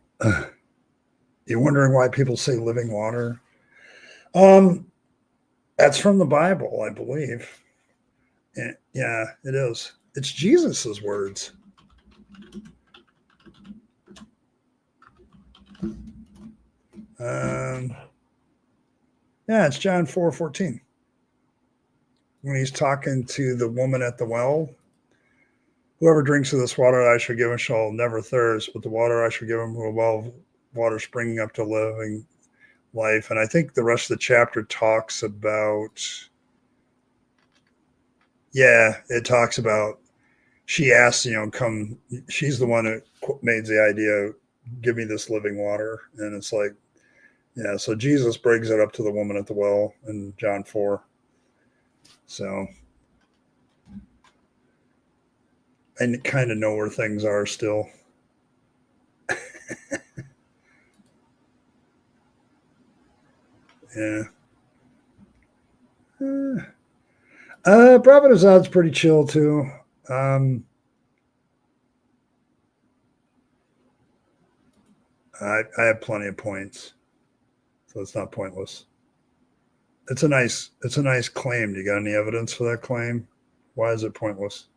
You're wondering why people say living water? Um, that's from the Bible, I believe. Yeah, it is. It's Jesus's words. Yeah, it's John 4:14. When he's talking to the woman at the well, whoever drinks of this water that I shall give him shall never thirst, but the water I shall give him will well water springing up to living life. And I think the rest of the chapter talks about, yeah, it talks about she asks, come, she's the one who made the idea, give me this living water. And it's like, yeah, so Jesus brings it up to the woman at the well in John 4. So I kind of know where things are still. Yeah. Prophet Azad's pretty chill too. I have plenty of points, so it's not pointless. It's a nice claim. Do you got any evidence for that claim? Why is it pointless?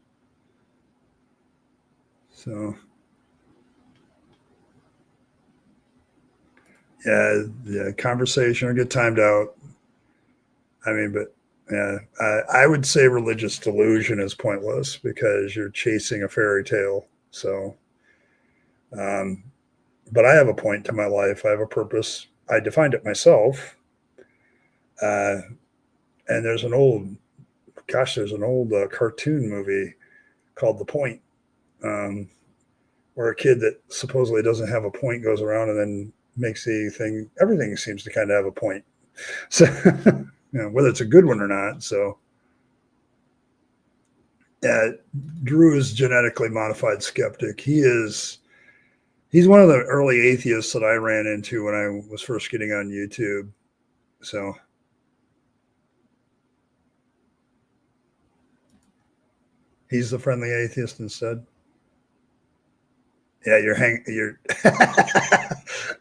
So yeah, conversation or get timed out. I mean, but yeah, I would say religious delusion is pointless because you're chasing a fairy tale. So, um, but I have a point to my life. I have a purpose. I defined it myself. Uh, and there's an old cartoon movie called The Point, um, where a kid that supposedly doesn't have a point goes around and then makes everything seems to kind of have a point. So, whether it's a good one or not. So, yeah, Drew is genetically modified skeptic. He's one of the early atheists that I ran into when I was first getting on YouTube. So, he's the friendly atheist instead. Yeah, you're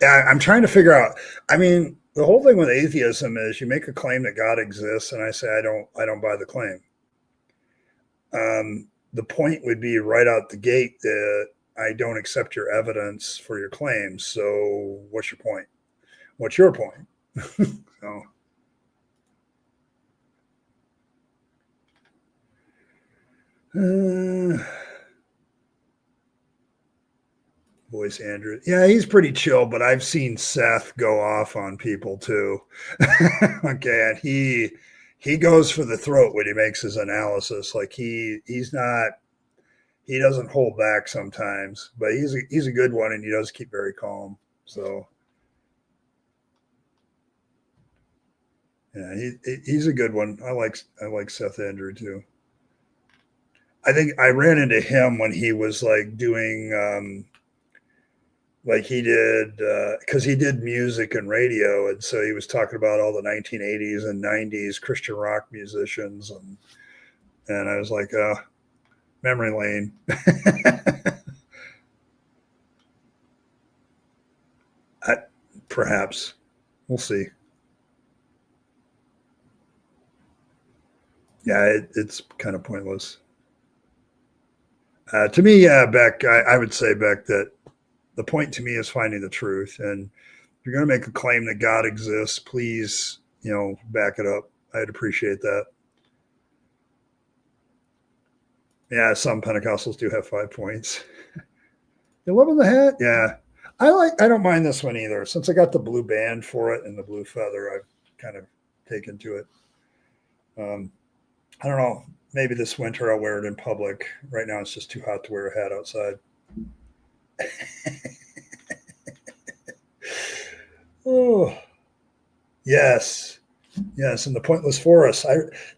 yeah, I'm trying to figure out. I mean, The whole thing with atheism is you make a claim that God exists, and I say I don't buy the claim. The point would be right out the gate that I don't accept your evidence for your claims. So what's your point? What's your point? So, voice Andrew. Yeah, he's pretty chill, but I've seen Seth go off on people too. Okay, and he goes for the throat when he makes his analysis. Like he's not he doesn't hold back sometimes, but he's a good one, and he does keep very calm. So yeah, he's a good one. I like Seth Andrew too. I think I ran into him when he was like doing like he did because he did music and radio, and so he was talking about all the 1980s and 90s Christian rock musicians, and I was like, memory lane. I, perhaps we'll see. Yeah, it's kind of pointless. To me, yeah, Beck, I would say, Beck, that the point to me is finding the truth. And if you're going to make a claim that God exists, please, back it up. I'd appreciate that. Yeah, some Pentecostals do have 5 points. You live in the hat? Yeah. I don't mind this one either. Since I got the blue band for it and the blue feather, I've kind of taken to it. I don't know. Maybe this winter I'll wear it in public. Right now it's just too hot to wear a hat outside. Oh, yes. Yes, and the pointless forest.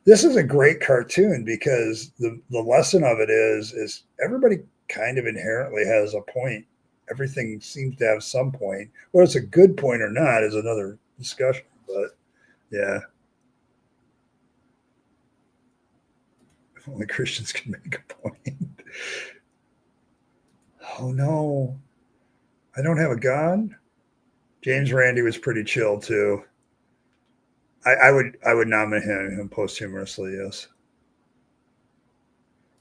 This is a great cartoon because the lesson of it is everybody kind of inherently has a point. Everything seems to have some point. Whether it's a good point or not is another discussion. But yeah, if only Christians can make a point. Oh no, I don't have a gun. James Randi was pretty chill too. I would nominate him posthumously. Yes.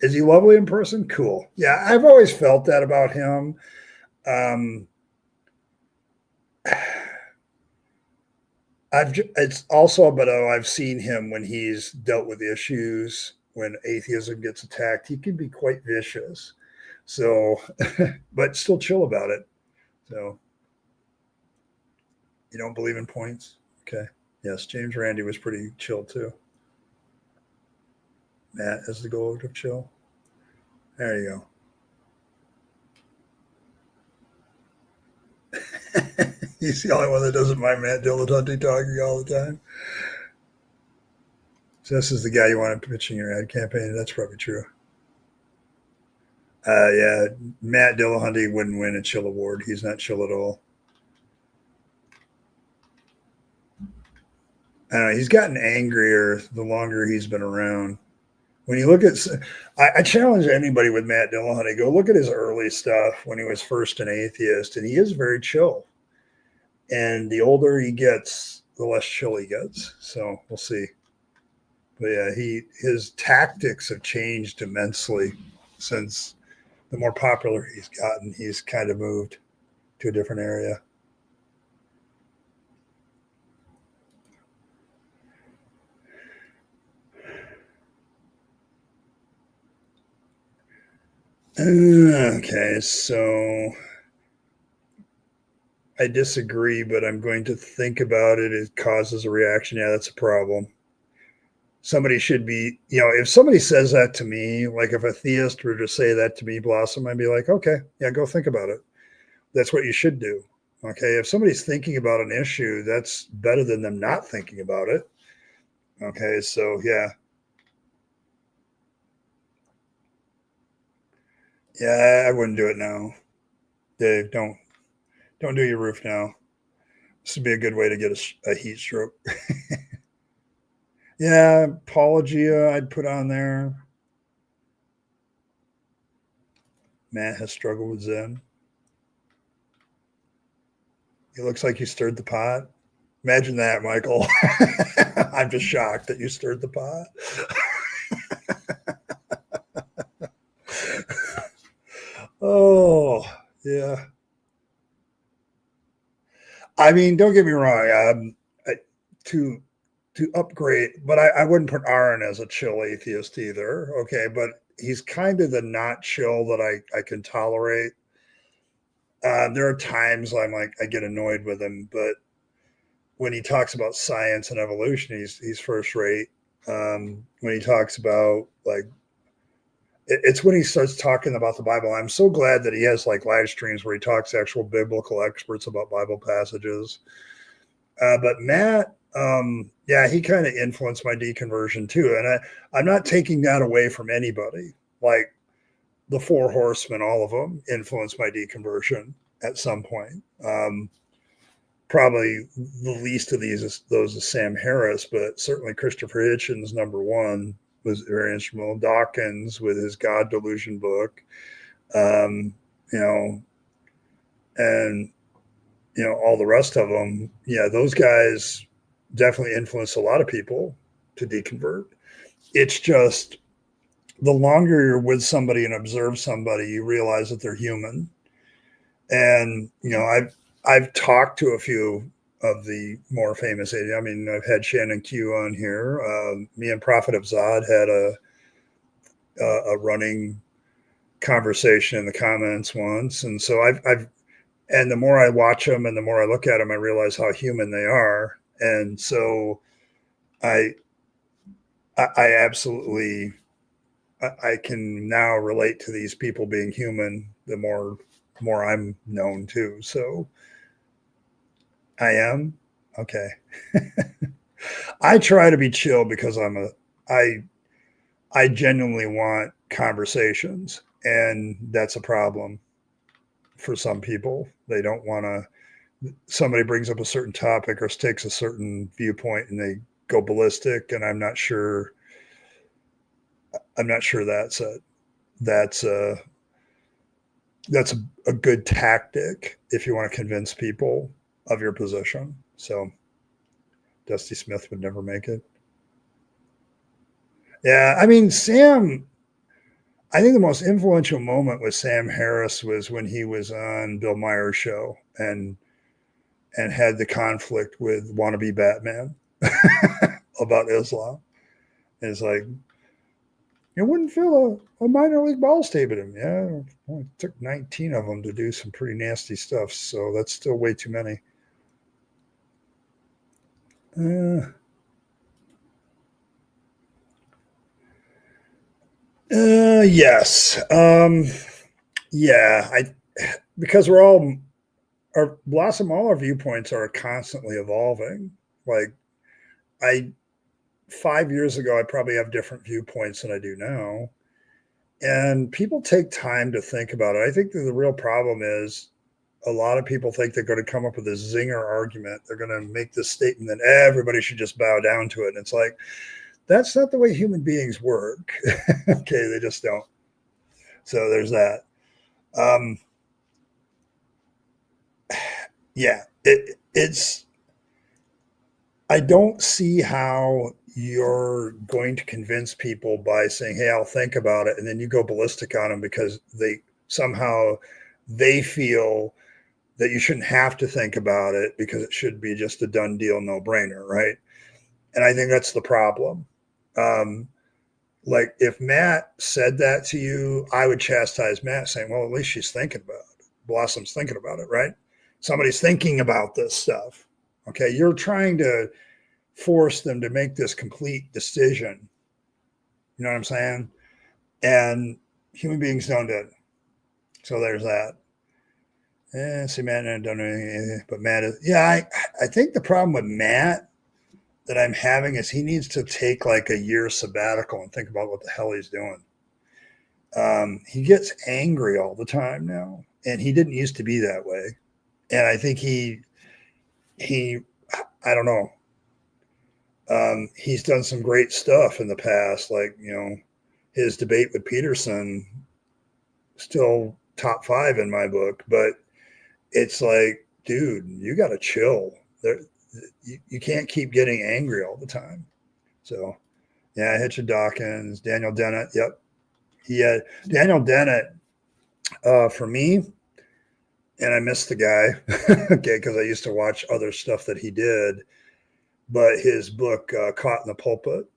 Is he lovely in person? Cool. Yeah, I've always felt that about him. Um, it's also, but I've seen him when he's dealt with issues when atheism gets attacked. He can be quite vicious. So, but still chill about it. So, you don't believe in points? Okay. Yes, James Randi was pretty chill too. Matt is the goal of chill. There you go. He's the only one that doesn't mind Matt Dilettanti talking all the time. So this is the guy you want to pitch in your ad campaign. That's probably true. Yeah, Matt Dillahunty wouldn't win a chill award. He's not chill at all. I don't know. He's gotten angrier the longer he's been around. When you look at, I challenge anybody with Matt Dillahunty, go look at his early stuff when he was first an atheist, and he is very chill. And the older he gets, the less chill he gets. So we'll see. But yeah, his tactics have changed immensely since the more popular he's gotten. He's kind of moved to a different area. Okay, so I disagree, but I'm going to think about it. It causes a reaction. Yeah, that's a problem. Somebody should be, if somebody says that to me, like if a theist were to say that to me, Blossom, I'd be like, okay, yeah, go think about it. That's what you should do. Okay. If somebody's thinking about an issue, that's better than them not thinking about it. Okay. So, yeah. Yeah, I wouldn't do it now. Dave, don't do your roof now. This would be a good way to get a heat stroke. Yeah, Apologia I'd put on there. Matt has struggled with Zen. It looks like you stirred the pot. Imagine that, Michael. I'm just shocked that you stirred the pot. Oh, yeah. I mean, don't get me wrong. To to upgrade, but I wouldn't put Aaron as a chill atheist either. Okay, but he's kind of the not chill that I can tolerate. There are times I'm like I get annoyed with him, but when he talks about science and evolution, he's first rate. When he talks about like it's when he starts talking about the Bible. I'm so glad that he has like live streams where he talks to actual biblical experts about Bible passages. But Matt, yeah, he kind of influenced my deconversion too. And I'm not taking that away from anybody. Like the Four Horsemen, all of them influenced my deconversion at some point. Probably the least of those is Sam Harris, but certainly Christopher Hitchens, number one, was very instrumental. Dawkins with his God Delusion book, you know, and all the rest of them. Yeah, those guys definitely influence a lot of people to deconvert. It's just the longer you're with somebody and observe somebody, you realize that they're human. And I've talked to a few of the more famous. I mean, I've had Shannon Q on here. Me and Prophet of Zod had a running conversation in the comments once, and so I've and the more I watch them and the more I look at them, I realize how human they are, and so I absolutely I can now relate to these people being human. The more I'm known to, so I am okay. I try to be chill because I genuinely want conversations, and that's a problem for some people. They don't want to. Somebody brings up a certain topic or takes a certain viewpoint, and they go ballistic. And I'm not sure. That's a good tactic if you want to convince people of your position. So Dusty Smith would never make it. Yeah, I mean, I think the most influential moment with Sam Harris was when he was on Bill Maher's show and had the conflict with wannabe Batman about Islam. And it's like, it wouldn't fill a minor league ball stadium. Yeah, well, it took 19 of them to do some pretty nasty stuff, so that's still way too many. Yes. Yeah. Because our Blossom, all our viewpoints are constantly evolving. Like 5 years ago, I probably have different viewpoints than I do now. And people take time to think about it. I think that the real problem is a lot of people think they're going to come up with a zinger argument. They're going to make this statement that everybody should just bow down to it. And it's like, that's not the way human beings work. Okay, they just don't. So there's that. Yeah, it's. I don't see how you're going to convince people by saying, "Hey, I'll think about it," and then you go ballistic on them because they feel that you shouldn't have to think about it because it should be just a done deal, no brainer, right? And I think that's the problem. Like if Matt said that to you, I would chastise Matt saying, well, at least she's thinking about it. Blossom's thinking about it, right? Somebody's thinking about this stuff. Okay. You're trying to force them to make this complete decision. You know what I'm saying? And human beings don't do it. So there's that. See, Matt and I don't know anything, but Matt is, yeah, I think the problem with Matt that I'm having is he needs to take like a year sabbatical and think about what the hell he's doing. He gets angry all the time now, and he didn't used to be that way. And I think he, I don't know. He's done some great stuff in the past, like his debate with Peterson, still top 5 in my book. But it's like, dude, you got to chill. you can't keep getting angry all the time. So yeah, Hitcha Dawkins, Daniel Dennett. Yep. Daniel Dennett, for me, and I miss the guy, okay, because I used to watch other stuff that he did. But his book, Caught in the Pulpit,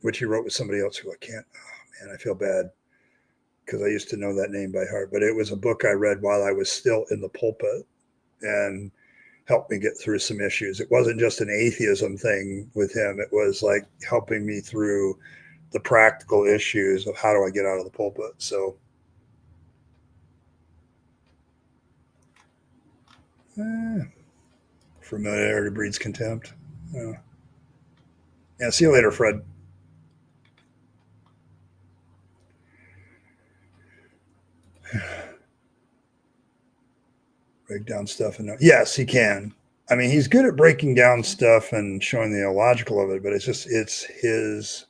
which he wrote with somebody else who I can't, oh man, I feel bad because I used to know that name by heart. But it was a book I read while I was still in the pulpit and helped me get through some issues. It wasn't just an atheism thing with him, it was like helping me through the practical issues of how do I get out of the pulpit. So, familiarity breeds contempt. Yeah, see you later, Fred. Break down stuff. And yes, he can. I mean, he's good at breaking down stuff and showing the illogical of it, but it's his,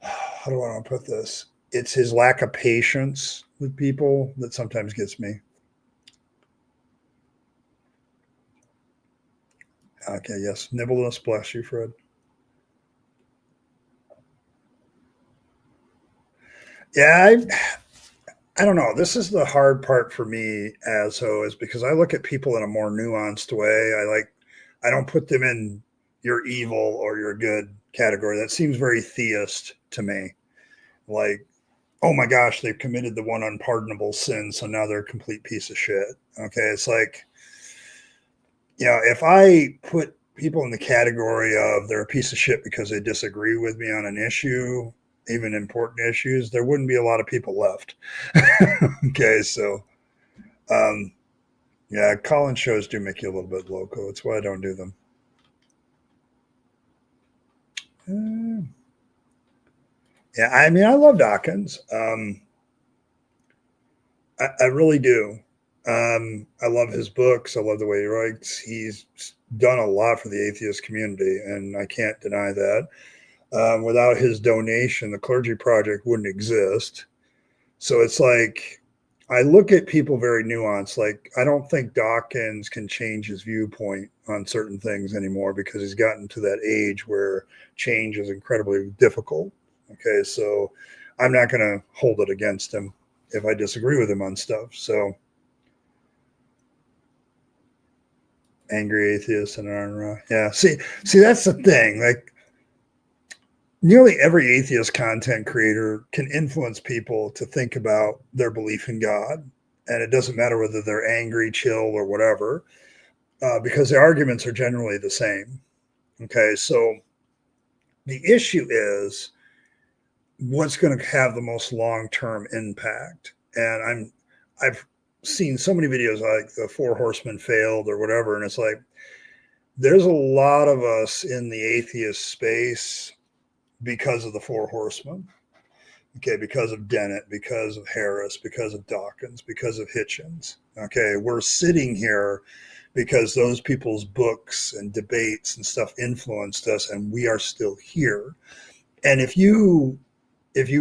how do I want to put this? It's his lack of patience with people that sometimes gets me. Okay, yes. Nimbleness, bless you, Fred. Yeah, I don't know. This is the hard part for me as ho is because I look at people in a more nuanced way. I don't put them in you're evil or you're good category. That seems very theist to me. Like, oh my gosh, they've committed the one unpardonable sin, so now they're a complete piece of shit. Okay, it's like, if I put people in the category of they're a piece of shit because they disagree with me on an issue, even important issues, there wouldn't be a lot of people left. Okay, so yeah, call-in shows do make you a little bit loco. It's why I don't do them. Yeah, I mean, I love Dawkins. I really do. I love his books. I love the way he writes. He's done a lot for the atheist community, and I can't deny that. Without his donation, the Clergy Project wouldn't exist. So it's like, I look at people very nuanced. Like, I don't think Dawkins can change his viewpoint on certain things anymore because he's gotten to that age where change is incredibly difficult. Okay, so I'm not going to hold it against him if I disagree with him on stuff. So, angry atheist and yeah. See, that's the thing. Like, nearly every atheist content creator can influence people to think about their belief in God. And it doesn't matter whether they're angry, chill, or whatever, because the arguments are generally the same. Okay, so the issue is what's going to have the most long-term impact. And I've seen so many videos like the Four Horsemen failed or whatever, and it's like there's a lot of us in the atheist space because of the Four Horsemen. Okay, because of Dennett, because of Harris, because of Dawkins, because of Hitchens. Okay, we're sitting here because those people's books and debates and stuff influenced us, and we are still here. And if you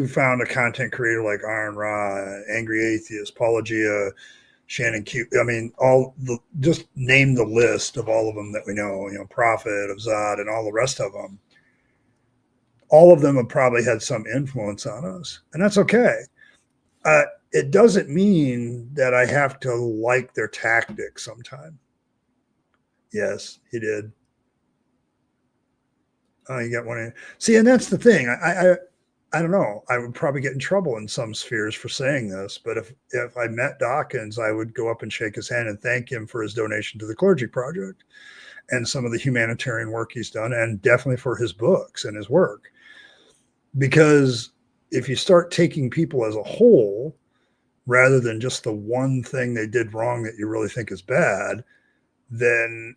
found a content creator like Iron Ra, Angry Atheist, Apologia, Shannon Q, I mean, just name the list of all of them that we know, Prophet of Zod and all the rest of them. All of them have probably had some influence on us, and that's okay. It doesn't mean that I have to like their tactics sometime. Yes, he did. Oh, you got one. See, and that's the thing. I don't know. I would probably get in trouble in some spheres for saying this, but if I met Dawkins, I would go up and shake his hand and thank him for his donation to the Clergy Project and some of the humanitarian work he's done, and definitely for his books and his work. Because if you start taking people as a whole, rather than just the one thing they did wrong that you really think is bad, then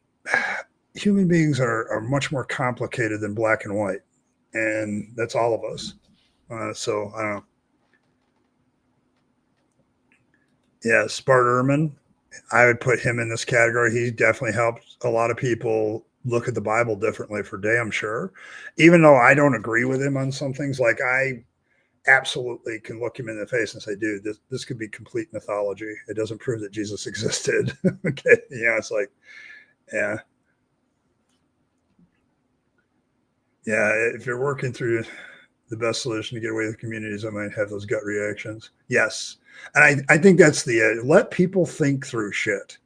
human beings are much more complicated than black and white. And that's all of us. So I don't know. Yeah, Spart Ehrman, I would put him in this category. He definitely helped a lot of people look at the Bible differently, for damn sure. Even though I don't agree with him on some things, like I absolutely can look him in the face and say, dude, this could be complete mythology. It doesn't prove that Jesus existed. Okay. Yeah. It's like, yeah. Yeah, if you're working through the best solution to get away with communities, I might have those gut reactions. Yes. And I think that's let people think through shit.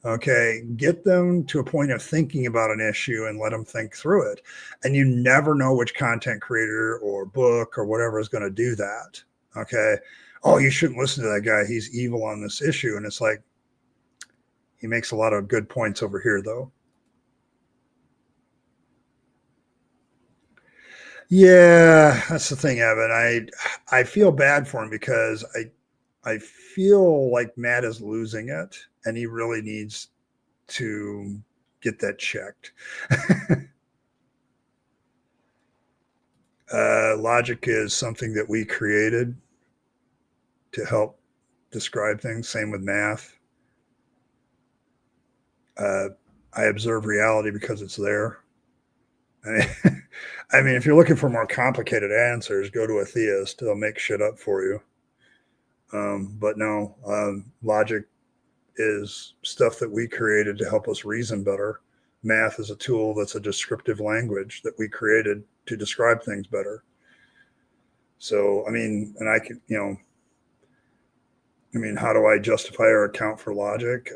Okay. Get them to a point of thinking about an issue and let them think through it. And you never know which content creator or book or whatever is going to do that. Okay. Oh, you shouldn't listen to that guy. He's evil on this issue. And it's like, he makes a lot of good points over here, though. Yeah, that's the thing, Evan. I feel bad for him because I feel like Matt is losing it, and he really needs to get that checked. Logic is something that we created to help describe things. Same with math. I observe reality because it's there. I mean, if you're looking for more complicated answers, go to a theist. They'll make shit up for you. But no, logic is stuff that we created to help us reason better. Math is a tool that's a descriptive language that we created to describe things better. So, I mean, and I can, how do I justify or account for logic?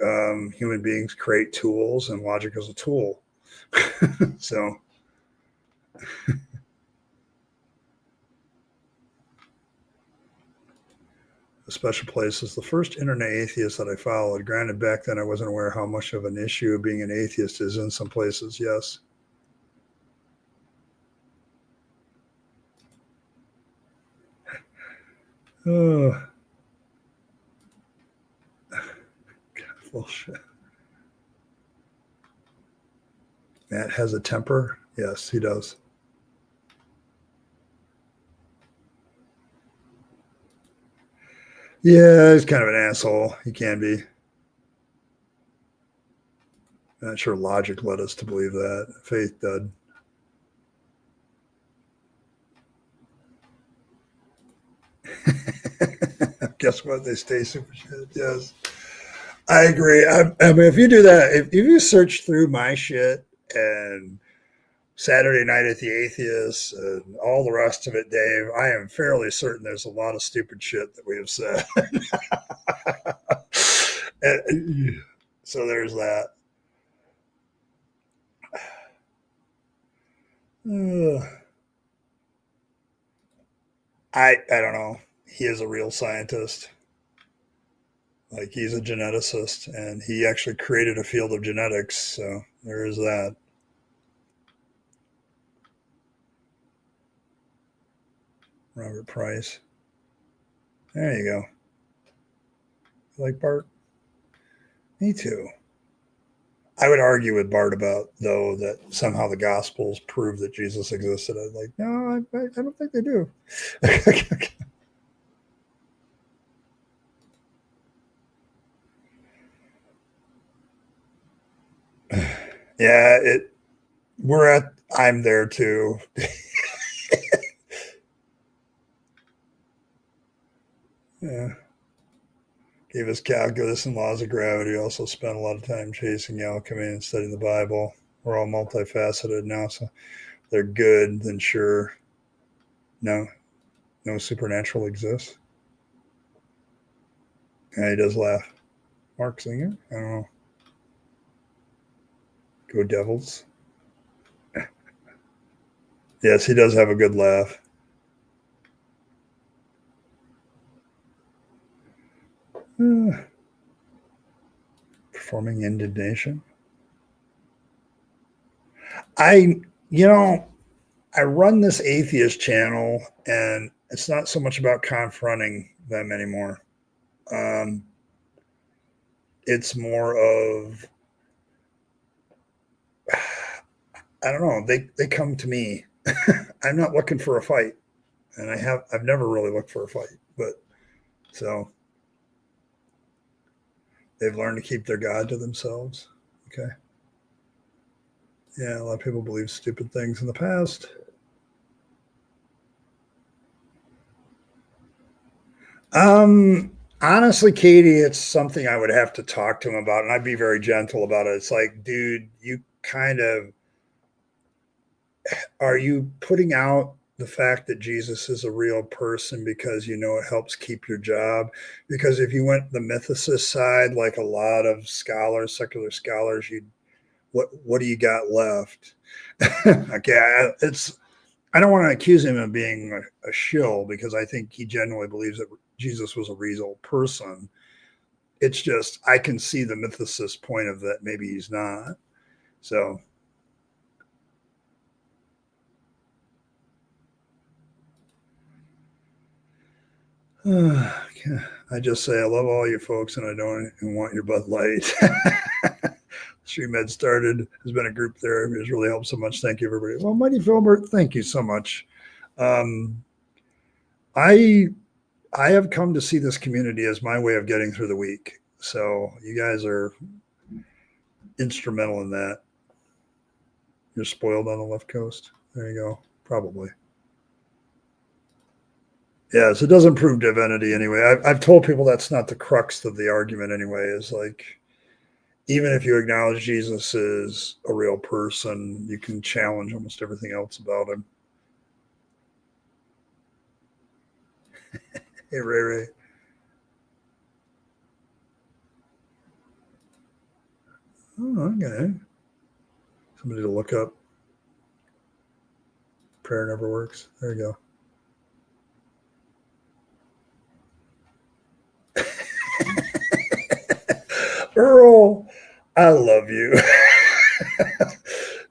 Human beings create tools, and logic is a tool. So, a special place is the first internet atheist that I followed. Granted, back then I wasn't aware how much of an issue being an atheist is in some places. Yes. Oh, God, bullshit. Matt has a temper. Yes, he does. Yeah, he's kind of an asshole. He can be. I'm not sure logic led us to believe that. Faith did. Guess what? They stay super shit. Yes. I agree. I mean, if you do that, if you search through my shit and Saturday Night at the Atheist and all the rest of it, Dave, I am fairly certain there's a lot of stupid shit that we have said. And, so there's that. I don't know. He is a real scientist. Like, he's a geneticist, and he actually created a field of genetics. So there is that. Robert Price. There you go. You like Bart? Me too. I would argue with Bart about, though, that somehow the Gospels prove that Jesus existed. I'd like, no, I don't think they do. Yeah, I'm there too. Yeah. Gave us calculus and laws of gravity. Also spent a lot of time chasing alchemy and studying the Bible. We're all multifaceted now, so they're good, then sure. No, no supernatural exists. Yeah, he does laugh. Mark Singer? I don't know. Go Devils. Yes, he does have a good laugh. Performing indignation. I run this atheist channel, and it's not so much about confronting them anymore. It's more of, I don't know. They come to me. I'm not looking for a fight, and I've never really looked for a fight, but so they've learned to keep their God to themselves. Okay. Yeah, a lot of people believe stupid things in the past. Honestly, Katie, it's something I would have to talk to him about, and I'd be very gentle about it. It's like, dude, you kind of are you putting out the fact that Jesus is a real person because you know it helps keep your job? Because if you went the mythicist side, like a lot of scholars, secular scholars, you what do you got left? Okay, I don't want to accuse him of being a shill because I think he genuinely believes that Jesus was a real person. It's just I can see the mythicist point of that. Maybe he's not. So I just say I love all you folks, and I don't want your Bud Light. Stream Med started has been a group there. It has really helped so much. Thank you, everybody. Well, Mighty Filbert, thank you so much. Um, I I have come to see this community as my way of getting through the week. So you guys are instrumental in that. You're spoiled on the left coast. There you go. Probably. Yes, it doesn't prove divinity anyway. I've told people that's not the crux of the argument anyway. Is like, even if you acknowledge Jesus is a real person, you can challenge almost everything else about him. Hey, Ray Ray. Oh, okay. Somebody to look up. Prayer never works. There you go. Earl, I love you.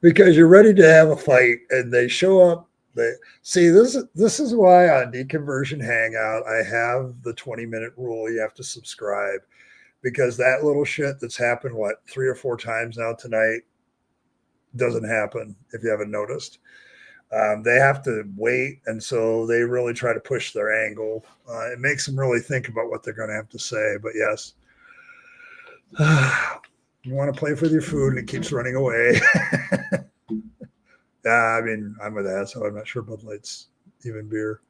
Because you're ready to have a fight and they show up. They see this is why on Deconversion Hangout I have the 20-minute rule. You have to subscribe because that little shit that's happened what 3 or 4 times now tonight doesn't happen if you haven't noticed. They have to wait, and so they really try to push their angle. It makes them really think about what they're going to have to say. But yes, you want to play with your food, and it keeps running away. Yeah, I mean, I'm with that, so I'm not sure Bud Light's even beer.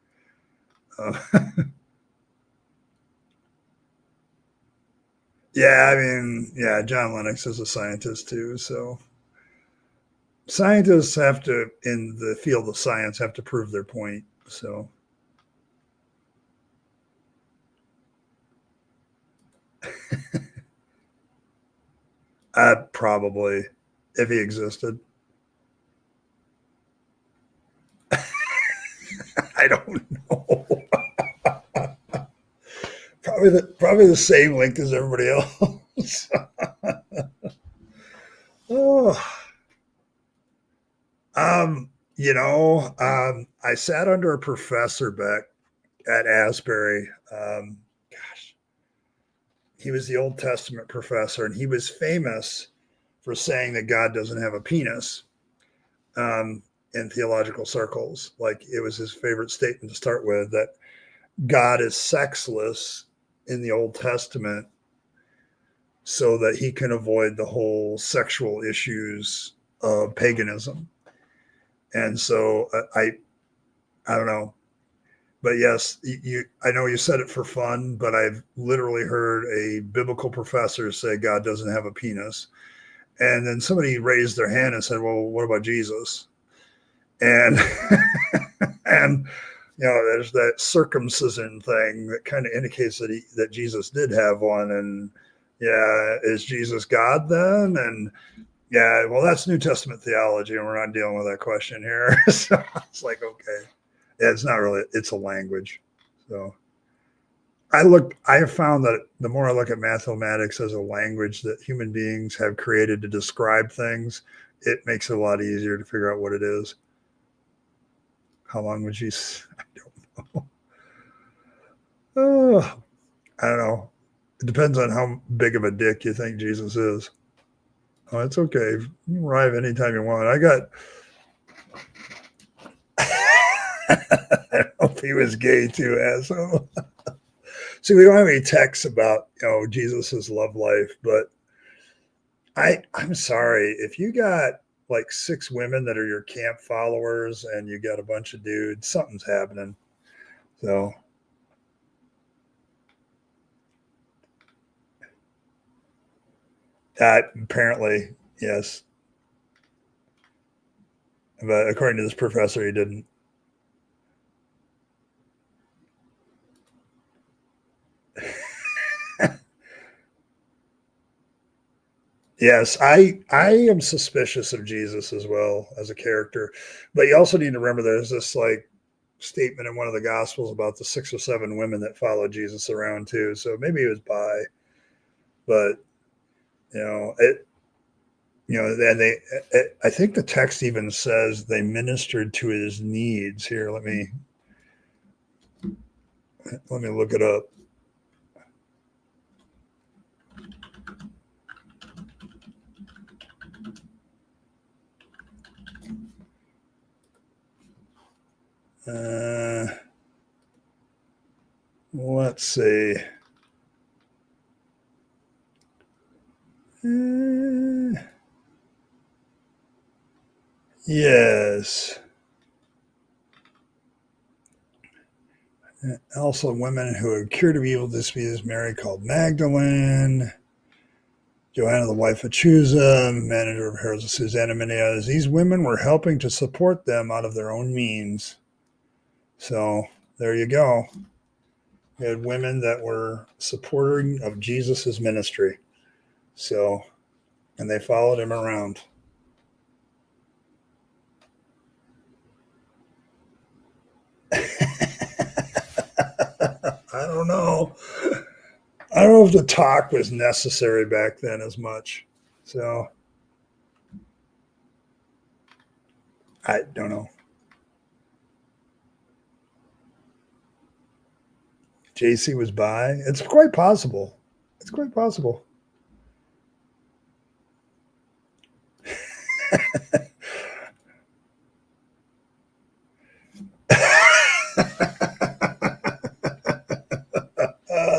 Yeah, I mean, yeah, John Lennox is a scientist too, so scientists have to, in the field of science, have to prove their point. So, probably, if he existed, I don't know. Probably the same length as everybody else. Oh, I sat under a professor back at Asbury. Gosh, he was the Old Testament professor, and he was famous for saying that God doesn't have a penis in theological circles. Like it was his favorite statement to start with that God is sexless in the Old Testament so that he can avoid the whole sexual issues of paganism. And so I don't know. But yes, I know you said it for fun, but I've literally heard a biblical professor say God doesn't have a penis. And then somebody raised their hand and said, well, what about Jesus? And and there's that circumcision thing that kind of indicates that Jesus did have one. And yeah, is Jesus God then? And yeah, well, that's New Testament theology, and we're not dealing with that question here. So it's like, okay, yeah, it's not really. It's a language. So I have found that the more I look at mathematics as a language that human beings have created to describe things, it makes it a lot easier to figure out what it is. How long would you? I don't know. Oh, I don't know. It depends on how big of a dick you think Jesus is. Oh, it's okay. You can arrive anytime you want. I got. I hope he was gay too, asshole. See, we don't have any texts about Jesus's love life, but I'm sorry if you got like 6 women that are your camp followers and you got a bunch of dudes, something's happening. So apparently, yes. But according to this professor, he didn't. Yes, I am suspicious of Jesus as well as a character, but you also need to remember there's this like statement in one of the gospels about the 6 or 7 women that followed Jesus around too. So maybe he was bi, but it. And I think the text even says they ministered to his needs. Here, let me look it up. Let's see. Yes. Also, women who are cured of evil disease, Mary called Magdalene, Joanna, the wife of Chusa, manager of Herod, Susanna Menez. These women were helping to support them out of their own means. So there you go. We had women that were supporting of Jesus's ministry. So, and they followed him around. I don't know. I don't know if the talk was necessary back then as much. So, I don't know. JC was by. It's quite possible. It's quite possible.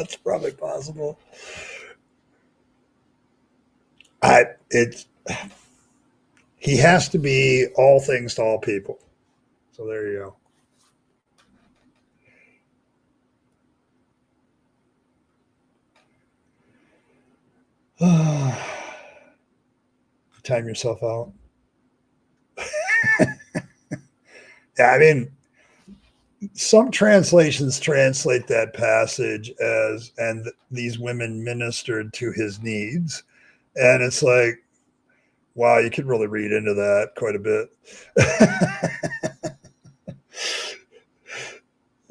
It's probably possible. He has to be all things to all people. So there you go. Time yourself out. Yeah, I mean, some translations translate that passage as, and these women ministered to his needs. And it's like, wow, you could really read into that quite a bit.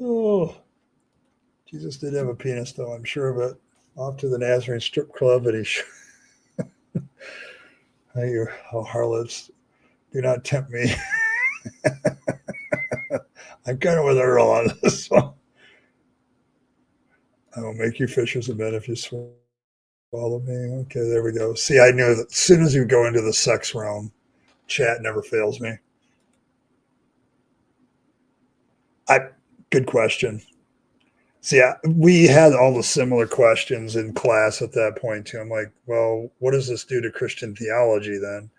Oh, Jesus did have a penis, though, I'm sure of it. Off to the Nazarene strip club, and hey, you harlots, do not tempt me. I'm kind of with Earl on this one. I will make you fishers of men if you swallow me. Okay, there we go. See, I knew that as soon as you go into the sex realm, chat never fails me. Good question. See, we had all the similar questions in class at that point too. I'm like, well, what does this do to Christian theology then?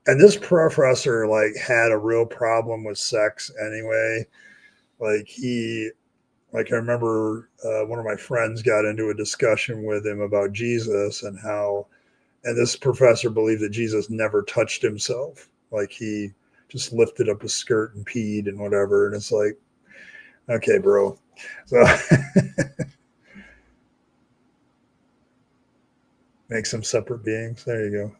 And this professor like had a real problem with sex anyway. I remember one of my friends got into a discussion with him about Jesus and this professor believed that Jesus never touched himself. Like he just lifted up his skirt and peed and whatever. And it's like, okay, bro. So make some separate beings. There you go.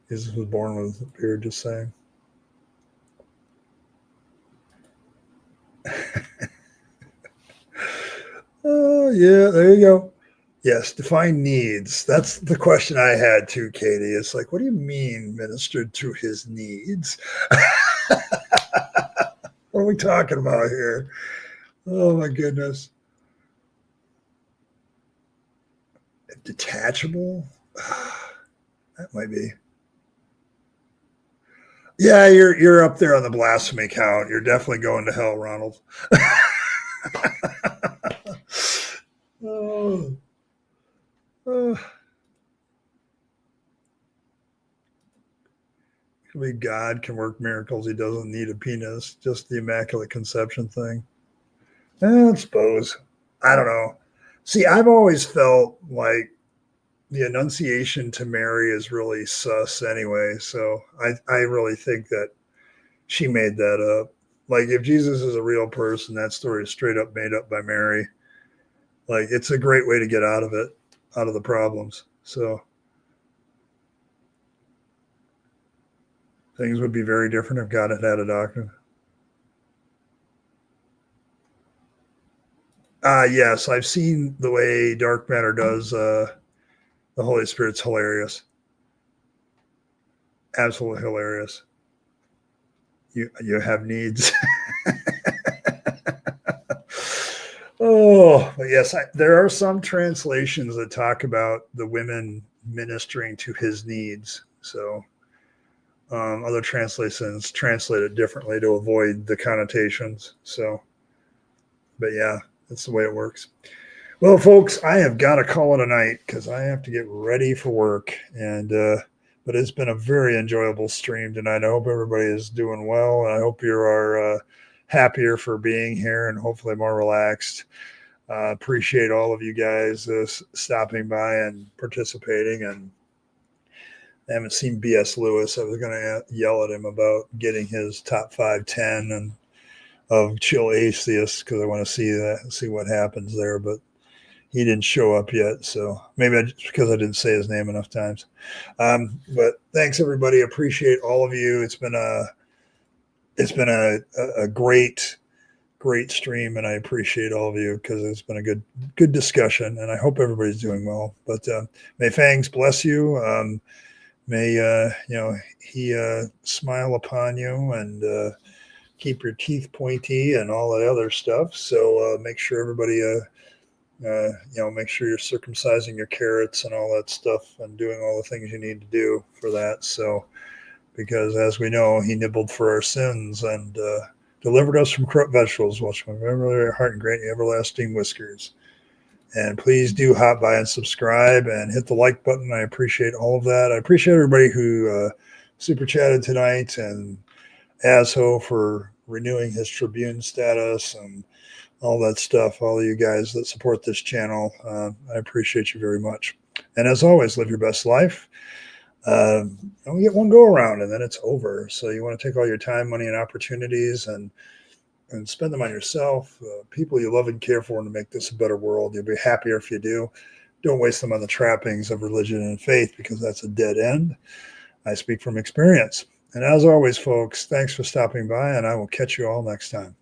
Jesus was born with a beard, just saying. Oh, yeah, there you go. Yes, define needs. That's the question I had too, Katie. It's like, what do you mean ministered to his needs? What are we talking about here? Oh, my goodness. Detachable? That might be. Yeah, you're up there on the blasphemy count. You're definitely going to hell, Ronald. Oh. God can work miracles. He doesn't need a penis. Just the Immaculate Conception thing. I suppose. I don't know. See, I've always felt like the Annunciation to Mary is really sus anyway. So I really think that she made that up. Like, if Jesus is a real person, that story is straight up made up by Mary. Like, it's a great way to get out of it, out of the problems. So things would be very different if God had had a doctrine. Yes, I've seen the way dark matter does the Holy Spirit's hilarious. Absolutely hilarious. You have needs. Oh, but yes, there are some translations that talk about the women ministering to his needs. So other translations translate it differently to avoid the connotations. So, but yeah, that's the way it works. Well, folks, I have got to call it a night because I have to get ready for work. And but it's been a very enjoyable stream tonight. I hope everybody is doing well, and I hope you are happier for being here and hopefully more relaxed. Appreciate all of you guys stopping by and participating. And I haven't seen B.S. Lewis. I was going to yell at him about getting his top 5-10 and of chill atheists because I want to see what happens there. But he didn't show up yet, so maybe because I didn't say his name enough times. But thanks, everybody. Appreciate all of you. It's been a great stream, and I appreciate all of you because it's been a good discussion, and I hope everybody's doing well. But may Fangs bless you. May he smile upon you and keep your teeth pointy and all that other stuff. So make sure everybody. Make sure you're circumcising your carrots and all that stuff and doing all the things you need to do for that. So, because as we know, he nibbled for our sins and delivered us from corrupt vegetables, which remember your heart and grant you everlasting whiskers. And please do hop by and subscribe and hit the like button. I appreciate all of that. I appreciate everybody who super chatted tonight, and Asho for renewing his Tribune status and all that stuff, all of you guys that support this channel. I appreciate you very much. And as always, live your best life. Only get one go around and then it's over. So you want to take all your time, money, and opportunities and spend them on yourself, people you love and care for, and to make this a better world. You'll be happier if you do. Don't waste them on the trappings of religion and faith because that's a dead end. I speak from experience. And as always, folks, thanks for stopping by, and I will catch you all next time.